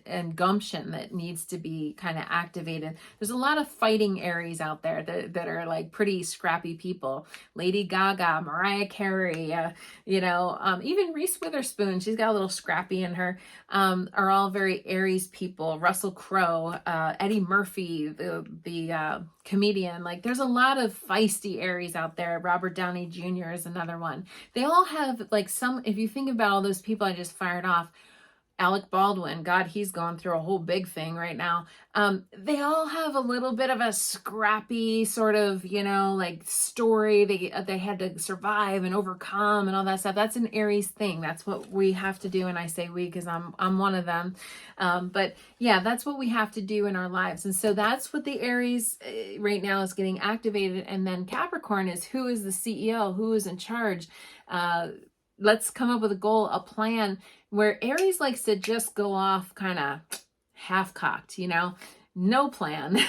and gumption that needs to be kind of activated. There's a lot of fighting Aries out there that are like pretty scrappy people. Lady Gaga, Mariah Carey, even Reese Witherspoon, she's got a little scrappy in her, are all very Aries people. Russell Crowe, Eddie Murphy, the comedian. There's a lot of feisty Aries out there. Robert Downey Jr. is another one. They all have if you think about all those people I just fired off, Alec Baldwin, God, he's going through a whole big thing right now. They all have a little bit of a scrappy sort of, story. They had to survive and overcome and all that stuff. That's an Aries thing. That's what we have to do. And I say we, because I'm one of them. But yeah, that's what we have to do in our lives. And so that's what the Aries right now is getting activated. And then Capricorn is, who is the CEO? Who is in charge? Let's come up with a goal, a plan, where Aries likes to just go off kind of half-cocked, no plan.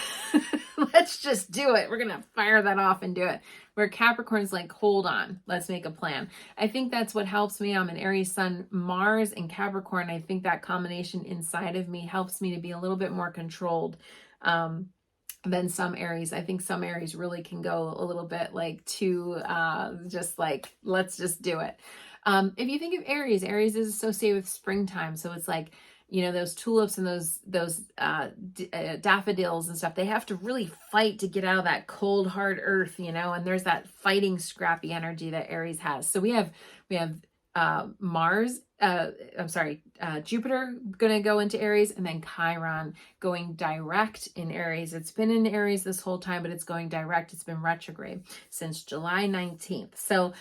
let's just do it. We're going to fire that off and do it. Where Capricorn's like, hold on, let's make a plan. I think that's what helps me. I'm an Aries sun, Mars and Capricorn. I think that combination inside of me helps me to be a little bit more controlled than some Aries. I think some Aries really can go a little bit like too, just like, let's just do it. If you think of Aries, Aries is associated with springtime. So it's like, you know, those tulips and those daffodils and stuff, they have to really fight to get out of that cold, hard earth, you know, and there's that fighting, scrappy energy that Aries has. So we have Jupiter going to go into Aries, and then Chiron going direct in Aries. It's been in Aries this whole time, but it's going direct. It's been retrograde since July 19th. So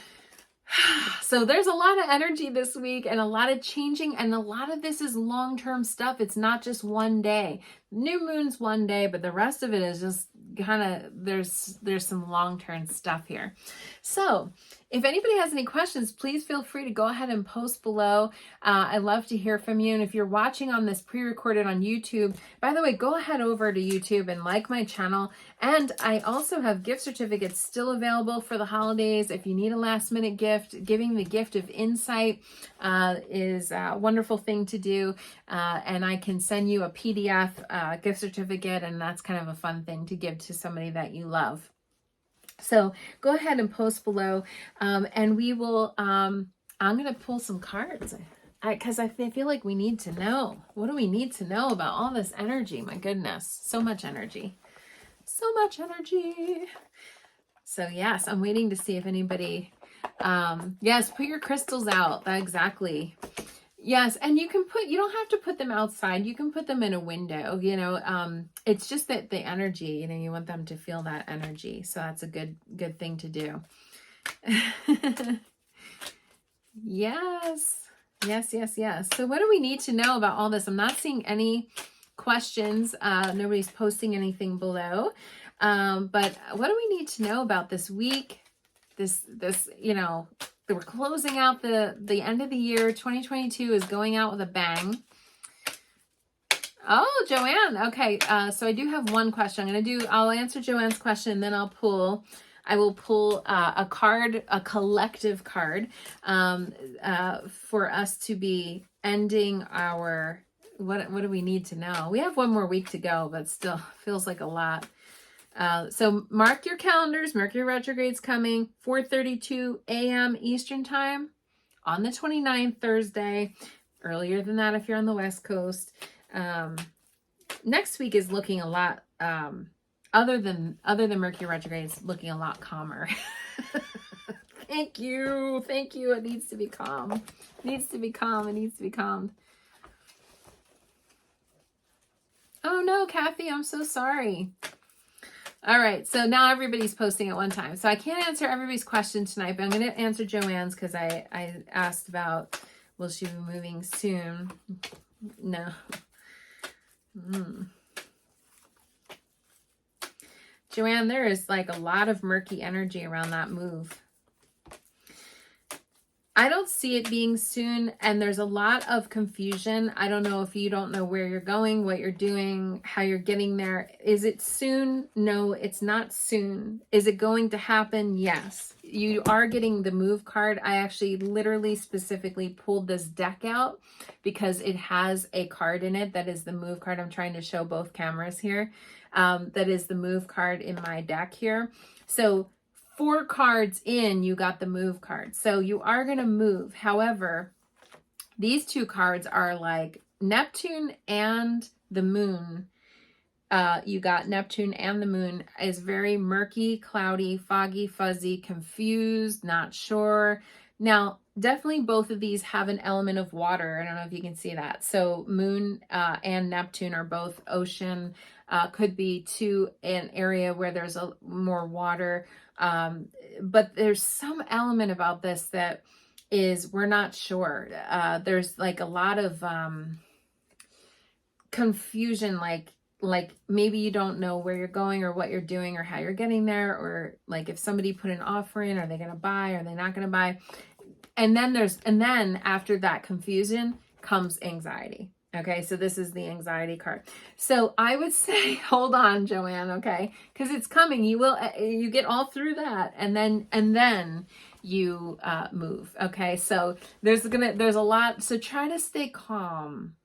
there's a lot of energy this week and a lot of changing, and a lot of this is long-term stuff. It's not just one day. New moon's one day, but the rest of it is just kind of, there's some long-term stuff here. So if anybody has any questions, please feel free to go ahead and post below. I love to hear from you. And if you're watching on this pre-recorded on YouTube, by the way, go ahead over to YouTube and like my channel. And I also have gift certificates still available for the holidays. If you need a last minute gift, giving the gift of insight is a wonderful thing to do. And I can send you a PDF gift certificate, and that's kind of a fun thing to give to somebody that you love. So go ahead and post below, and we will, I'm going to pull some cards because I feel like we need to know. What do we need to know about all this energy? My goodness, so much energy. So much energy. So yes, I'm waiting to see if anybody, yes, put your crystals out. Exactly. Yes, and you don't have to put them outside. You can put them in a window, you know. It's just that the energy, you know, you want them to feel that energy. So that's a good thing to do. Yes. So what do we need to know about all this? I'm not seeing any questions. Nobody's posting anything below. But what do we need to know about this week? This, you know, we're closing out the end of the year. 2022 is going out with a bang. Oh, Joanne. Okay. So I do have one question. I'll answer Joanne's question, and then I will pull a card, a collective card, for us to be ending our, what do we need to know? We have one more week to go, but still feels like a lot. So mark your calendars. Mercury retrograde's coming 4:32 a.m. Eastern time on the 29th, Thursday. Earlier than that if you're on the West Coast. Next week is looking a lot, other than Mercury retrograde, is looking a lot calmer. Thank you. It needs to be calm. It needs to be calmed. Oh no, Kathy, I'm so sorry. All right, so now everybody's posting at one time. So I can't answer everybody's question tonight, but I'm going to answer Joanne's because I asked about, will she be moving soon? No. Joanne, there is like a lot of murky energy around that move. I don't see it being soon, and there's a lot of confusion. I don't know if you don't know where you're going, what you're doing, how you're getting there. Is it soon? No, it's not soon. Is it going to happen? Yes. You are getting the move card. I actually literally specifically pulled this deck out because it has a card in it that is the move card. I'm trying to show both cameras here. That is the move card in my deck here. So 4 cards in, you got the move card. So you are going to move. However, these 2 cards are like Neptune and the moon. You got Neptune and the moon is very murky, cloudy, foggy, fuzzy, confused, not sure. Now, definitely both of these have an element of water. I don't know if you can see that. So moon and Neptune are both ocean. Could be to an area where there's more water. But there's some element about this that is, we're not sure. There's like a lot of confusion, like maybe you don't know where you're going or what you're doing or how you're getting there, or like if somebody put an offer in, are they going to buy? Are they not going to buy? And then after that confusion comes anxiety. Okay, so this is the anxiety card. So I would say, hold on, Joanne, okay? Because it's coming. You get all through that, and then you move. Okay, so there's a lot. So try to stay calm.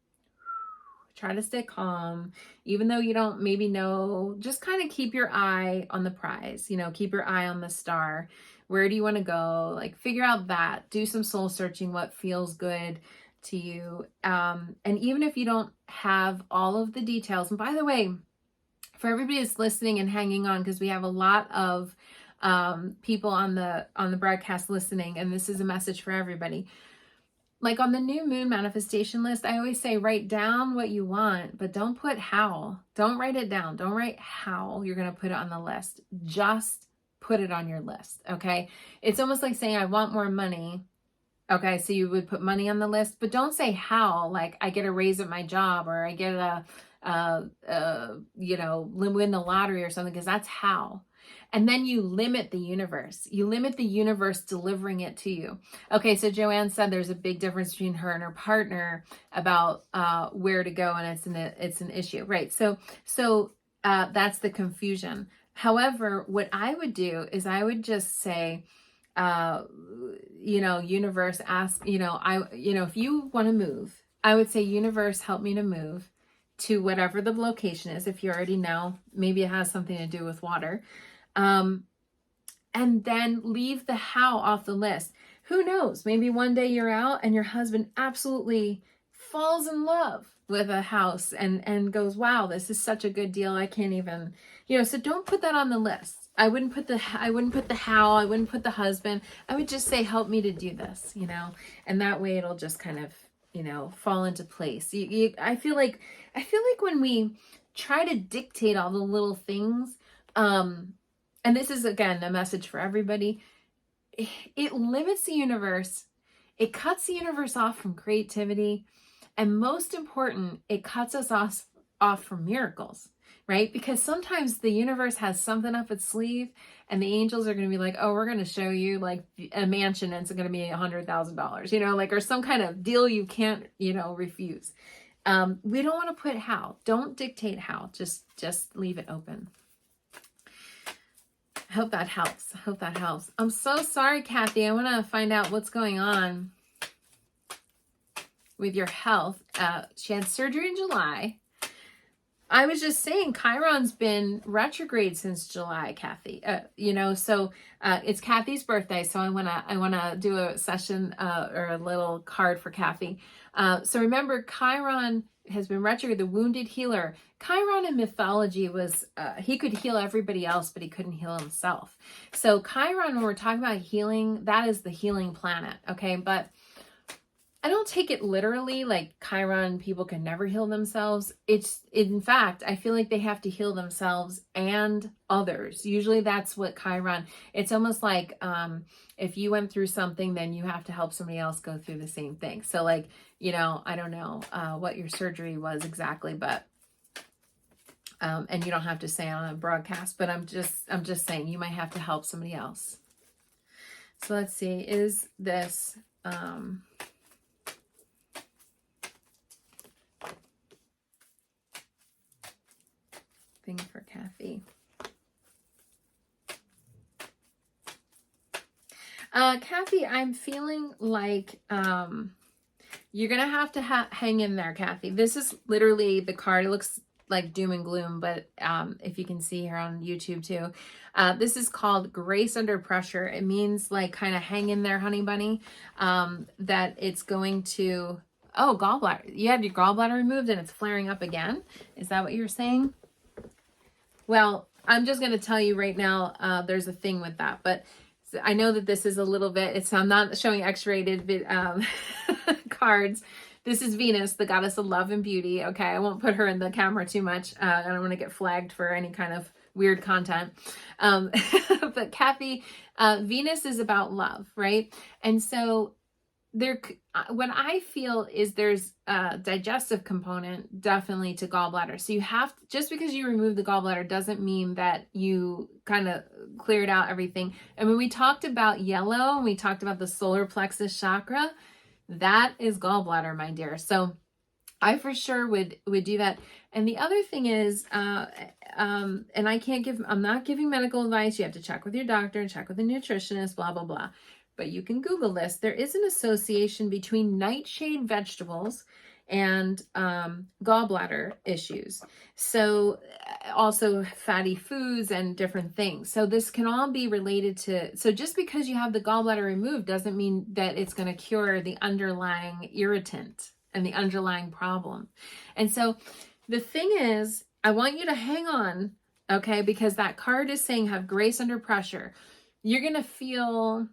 Try to stay calm, even though you don't maybe know. Just kind of keep your eye on the prize. Keep your eye on the star. Where do you want to go? Like, figure out that. Do some soul searching. What feels good to you, and even if you don't have all of the details. And by the way, for everybody that's listening and hanging on, because we have a lot of people on the broadcast listening, and this is a message for everybody. Like on the new moon manifestation list, I always say write down what you want, but don't put how. Don't write it down. Don't write how you're going to put it on the list. Just put it on your list. Okay, it's almost like saying I want more money. Okay, so you would put money on the list, but don't say how, like I get a raise at my job, or I get win the lottery or something, because that's how. And then you limit the universe. You limit the universe delivering it to you. Okay, so Joanne said there's a big difference between her and her partner about where to go, and it's an issue, right? So that's the confusion. However, what I would do is I would just say, universe, ask, if you want to move, I would say, universe, help me to move to whatever the location is. If you already know, maybe it has something to do with water. And then leave the how off the list. Who knows? Maybe one day you're out and your husband absolutely falls in love with a house and goes, wow, this is such a good deal. I can't even, so don't put that on the list. I wouldn't put the how, I wouldn't put the husband. I would just say, help me to do this, and that way it'll just kind of, fall into place. I feel like when we try to dictate all the little things, and this is, again, a message for everybody, it limits the universe. It cuts the universe off from creativity. And most important, it cuts us off from miracles, right? Because sometimes the universe has something up its sleeve, and the angels are going to be like, oh, we're going to show you like a mansion, and it's going to be $100,000, or some kind of deal you can't, refuse. We don't want to put how. Don't dictate how. Just leave it open. I hope that helps. I'm so sorry, Kathy. I want to find out what's going on with your health. She had surgery in July. I was just saying, Chiron's been retrograde since July, Kathy. So it's Kathy's birthday, so I wanna do a session or a little card for Kathy. So remember, Chiron has been retrograde, the wounded healer. Chiron in mythology was he could heal everybody else, but he couldn't heal himself. So Chiron, when we're talking about healing, that is the healing planet. Okay, but I don't take it literally, like Chiron people can never heal themselves. In fact, I feel like they have to heal themselves and others. Usually that's what Chiron, it's almost like if you went through something, then you have to help somebody else go through the same thing. So like, I don't know what your surgery was exactly, but and you don't have to say on a broadcast, but I'm just saying you might have to help somebody else. So let's see, is this thing for Kathy. Kathy, I'm feeling like you're gonna have to hang in there, Kathy. This is literally the card. It looks like doom and gloom, but if you can see here on YouTube too, this is called Grace Under Pressure. It means like kind of hang in there, honey bunny. That it's going to, oh, gallbladder. You had your gallbladder removed and it's flaring up again. Is that what you're saying? Well, I'm just going to tell you right now, there's a thing with that, but I know that this is a little bit, I'm not showing X-rated cards. This is Venus, the goddess of love and beauty. Okay, I won't put her in the camera too much. I don't want to get flagged for any kind of weird content. But Kathy, Venus is about love, right? And so what I feel is there's a digestive component definitely to gallbladder. So you have, just because you remove the gallbladder doesn't mean that you kind of cleared out everything. And when we talked about yellow, and we talked about the solar plexus chakra, that is gallbladder, my dear. So I for sure would do that. And the other thing is, and I'm not giving medical advice. You have to check with your doctor, check with a nutritionist, blah, blah, blah. But you can Google this. There is an association between nightshade vegetables and gallbladder issues. So also fatty foods and different things. So this can all be related to, so just because you have the gallbladder removed doesn't mean that it's going to cure the underlying irritant and the underlying problem. And so the thing is, I want you to hang on, okay? Because that card is saying have grace under pressure. You're going to feel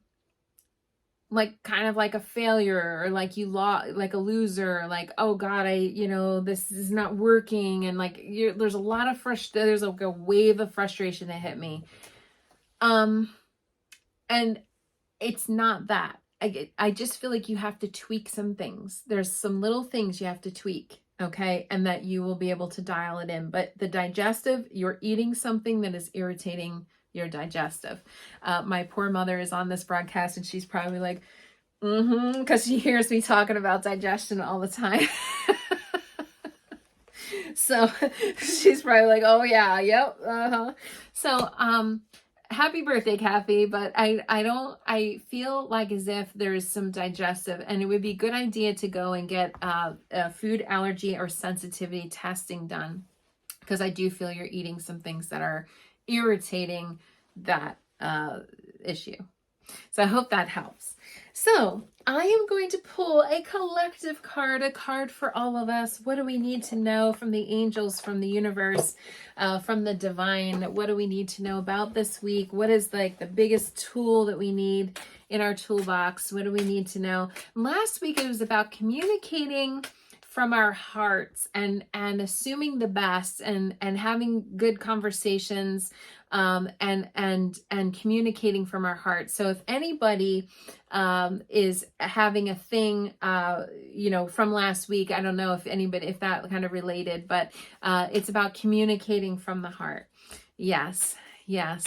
like kind of like a failure, or like you lost, like a loser, like, oh God, this is not working. And like, there's a lot of there's like a wave of frustration that hit me. And it's not that. I just feel like you have to tweak some things. There's some little things you have to tweak, okay? And that you will be able to dial it in. But the digestive, you're eating something that is irritating your digestive. My poor mother is on this broadcast and she's probably like, because she hears me talking about digestion all the time. So she's probably like, oh yeah, yep, So, happy birthday, Kathy. But I feel like as if there's some digestive, and it would be a good idea to go and get a food allergy or sensitivity testing done, because I do feel you're eating some things that are irritating that issue. So I hope that helps. So I am going to pull a collective card, a card for all of us. What do we need to know from the angels, from the universe, from the divine? What do we need to know about this week? What is like the biggest tool that we need in our toolbox? What do we need to know? Last week it was about communicating from our hearts and assuming the best and having good conversations, and communicating from our hearts. So if anybody is having a thing, from last week, I don't know if that kind of related, but it's about communicating from the heart. Yes. Yeah,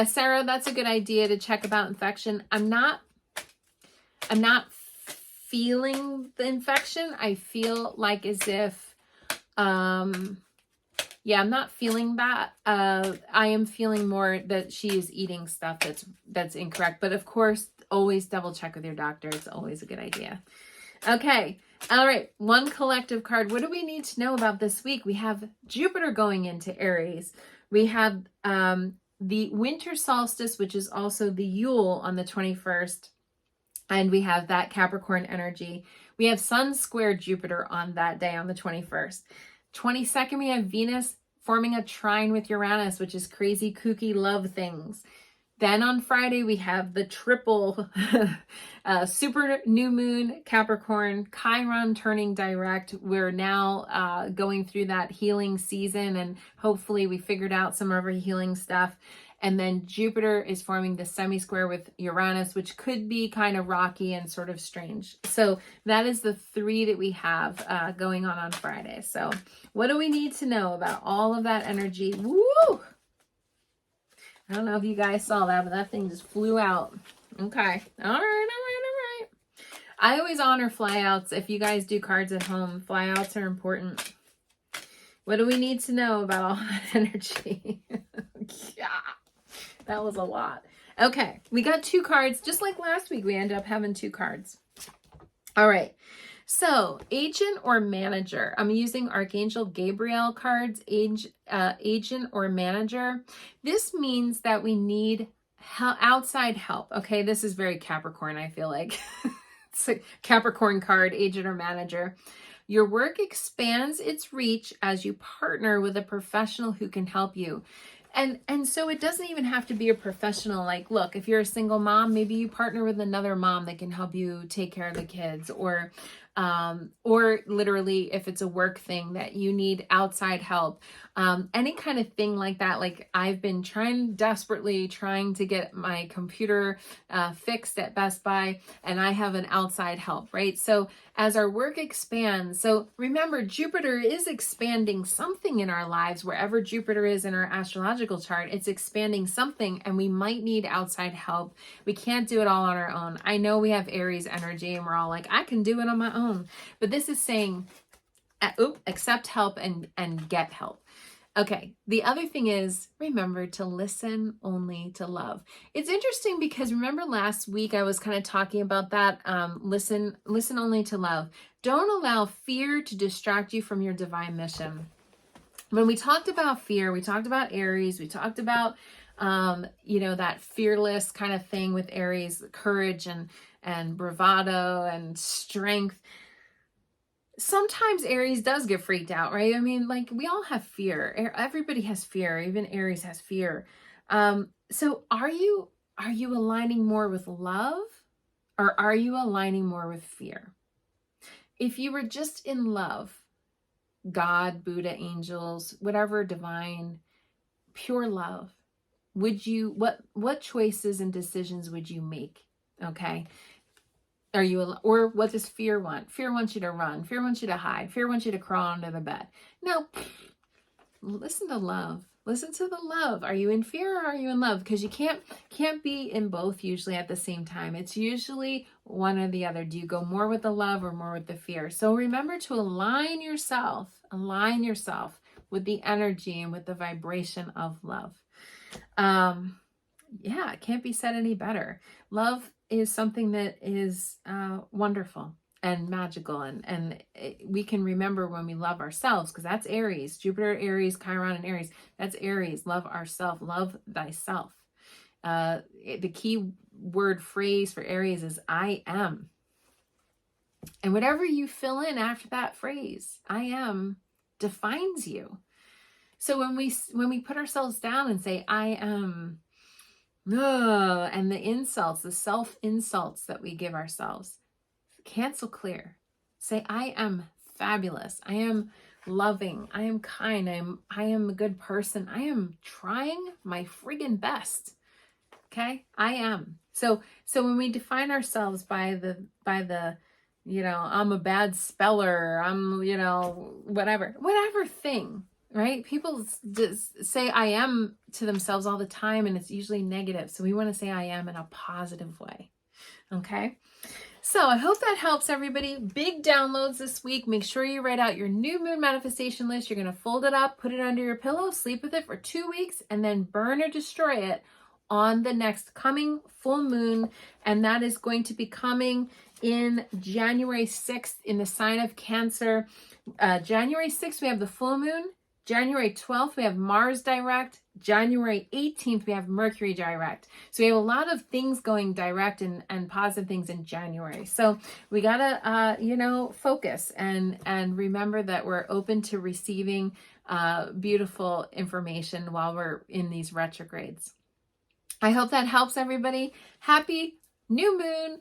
Sarah, that's a good idea to check about infection. I'm not feeling the infection. I feel like as if, I'm not feeling that. I am feeling more that she is eating stuff that's incorrect. But of course, always double check with your doctor. It's always a good idea. Okay. All right. One collective card. What do we need to know about this week? We have Jupiter going into Aries. We have the winter solstice, which is also the Yule on the 21st. And we have that Capricorn energy. We have Sun square Jupiter on that day on the 21st. 22nd, we have Venus forming a trine with Uranus, which is crazy, kooky love things. Then on Friday, we have the triple super new moon, Capricorn, Chiron turning direct. We're now going through that healing season, and hopefully we figured out some of our healing stuff. And then Jupiter is forming the semi-square with Uranus, which could be kind of rocky and sort of strange. So that is the three that we have going on Friday. So what do we need to know about all of that energy? Woo! I don't know if you guys saw that, but that thing just flew out. Okay. All right. I always honor flyouts. If you guys do cards at home, flyouts are important. What do we need to know about all that energy? Yeah. That was a lot. Okay, we got two cards. Just like last week, we ended up having two cards. All right, so agent or manager. I'm using Archangel Gabriel cards, agent or manager. This means that we need outside help. Okay, this is very Capricorn, I feel like. It's a Capricorn card, agent or manager. Your work expands its reach as you partner with a professional who can help you. And so it doesn't even have to be a professional. Like, look, if you're a single mom, maybe you partner with another mom that can help you take care of the kids, or literally if it's a work thing that you need outside help, any kind of thing like that. Like I've been desperately trying to get my computer fixed at Best Buy, and I have an outside help, right? So as our work expands, so remember, Jupiter is expanding something in our lives. Wherever Jupiter is in our astrological chart, it's expanding something, and we might need outside help. We can't do it all on our own. I know we have Aries energy and we're all like, I can do it on my own. But this is saying, accept help and get help. Okay, the other thing is, remember to listen only to love. It's interesting because remember last week I was kind of talking about that, listen only to love. Don't allow fear to distract you from your divine mission. When we talked about fear, we talked about Aries, we talked about, that fearless kind of thing with Aries, courage and bravado and strength. Sometimes Aries does get freaked out, right? I mean, like, we all have fear. Everybody has fear. Even Aries has fear. So are you aligning more with love, or are you aligning more with fear? If you were just in love, God, Buddha, angels, whatever divine, pure love, what choices and decisions would you make? Okay. Or what does fear want? Fear wants you to run. Fear wants you to hide. Fear wants you to crawl under the bed. No, listen to love. Listen to the love. Are you in fear or are you in love? Because you can't be in both usually at the same time. It's usually one or the other. Do you go more with the love or more with the fear? So remember to align yourself with the energy and with the vibration of love. It can't be said any better. Love is something that is wonderful and magical, and we can remember when we love ourselves, because that's Aries, Jupiter, Aries, Chiron, and Aries. That's Aries. Love ourself. Love thyself. The key word phrase for Aries is I am. And whatever you fill in after that phrase, I am, defines you. So when we put ourselves down and say I am, and the insults, the self-insults that we give ourselves, cancel clear. Say, I am fabulous. I am loving. I am kind. I am a good person. I am trying my friggin' best. Okay? I am. So when we define ourselves by the, I'm a bad speller, I'm, whatever thing, right? People just say I am to themselves all the time, and it's usually negative. So we want to say I am in a positive way. Okay. So I hope that helps everybody. Big downloads this week. Make sure you write out your new moon manifestation list. You're going to fold it up, put it under your pillow, sleep with it for 2 weeks, and then burn or destroy it on the next coming full moon. And that is going to be coming in January 6th in the sign of Cancer. January 6th, we have the full moon. January 12th, we have Mars direct. January 18th, we have Mercury direct. So we have a lot of things going direct and positive things in January. So we gotta, focus and remember that we're open to receiving beautiful information while we're in these retrogrades. I hope that helps everybody. Happy new moon.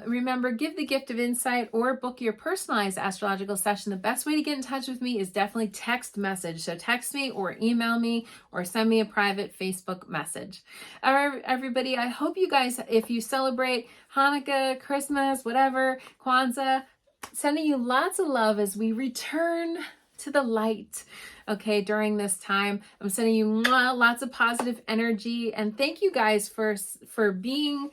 Remember, give the gift of insight or book your personalized astrological session. The best way to get in touch with me is definitely text message. So text me or email me or send me a private Facebook message. All right, everybody, I hope you guys, if you celebrate Hanukkah, Christmas, whatever, Kwanzaa, sending you lots of love as we return to the light. Okay, during this time, I'm sending you lots of positive energy, and thank you guys for being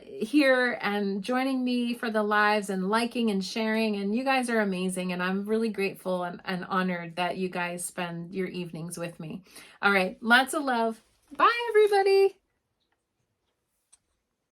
here and joining me for the lives and liking and sharing. And you guys are amazing, and I'm really grateful and honored that you guys spend your evenings with me. All right, lots of love. Bye, everybody.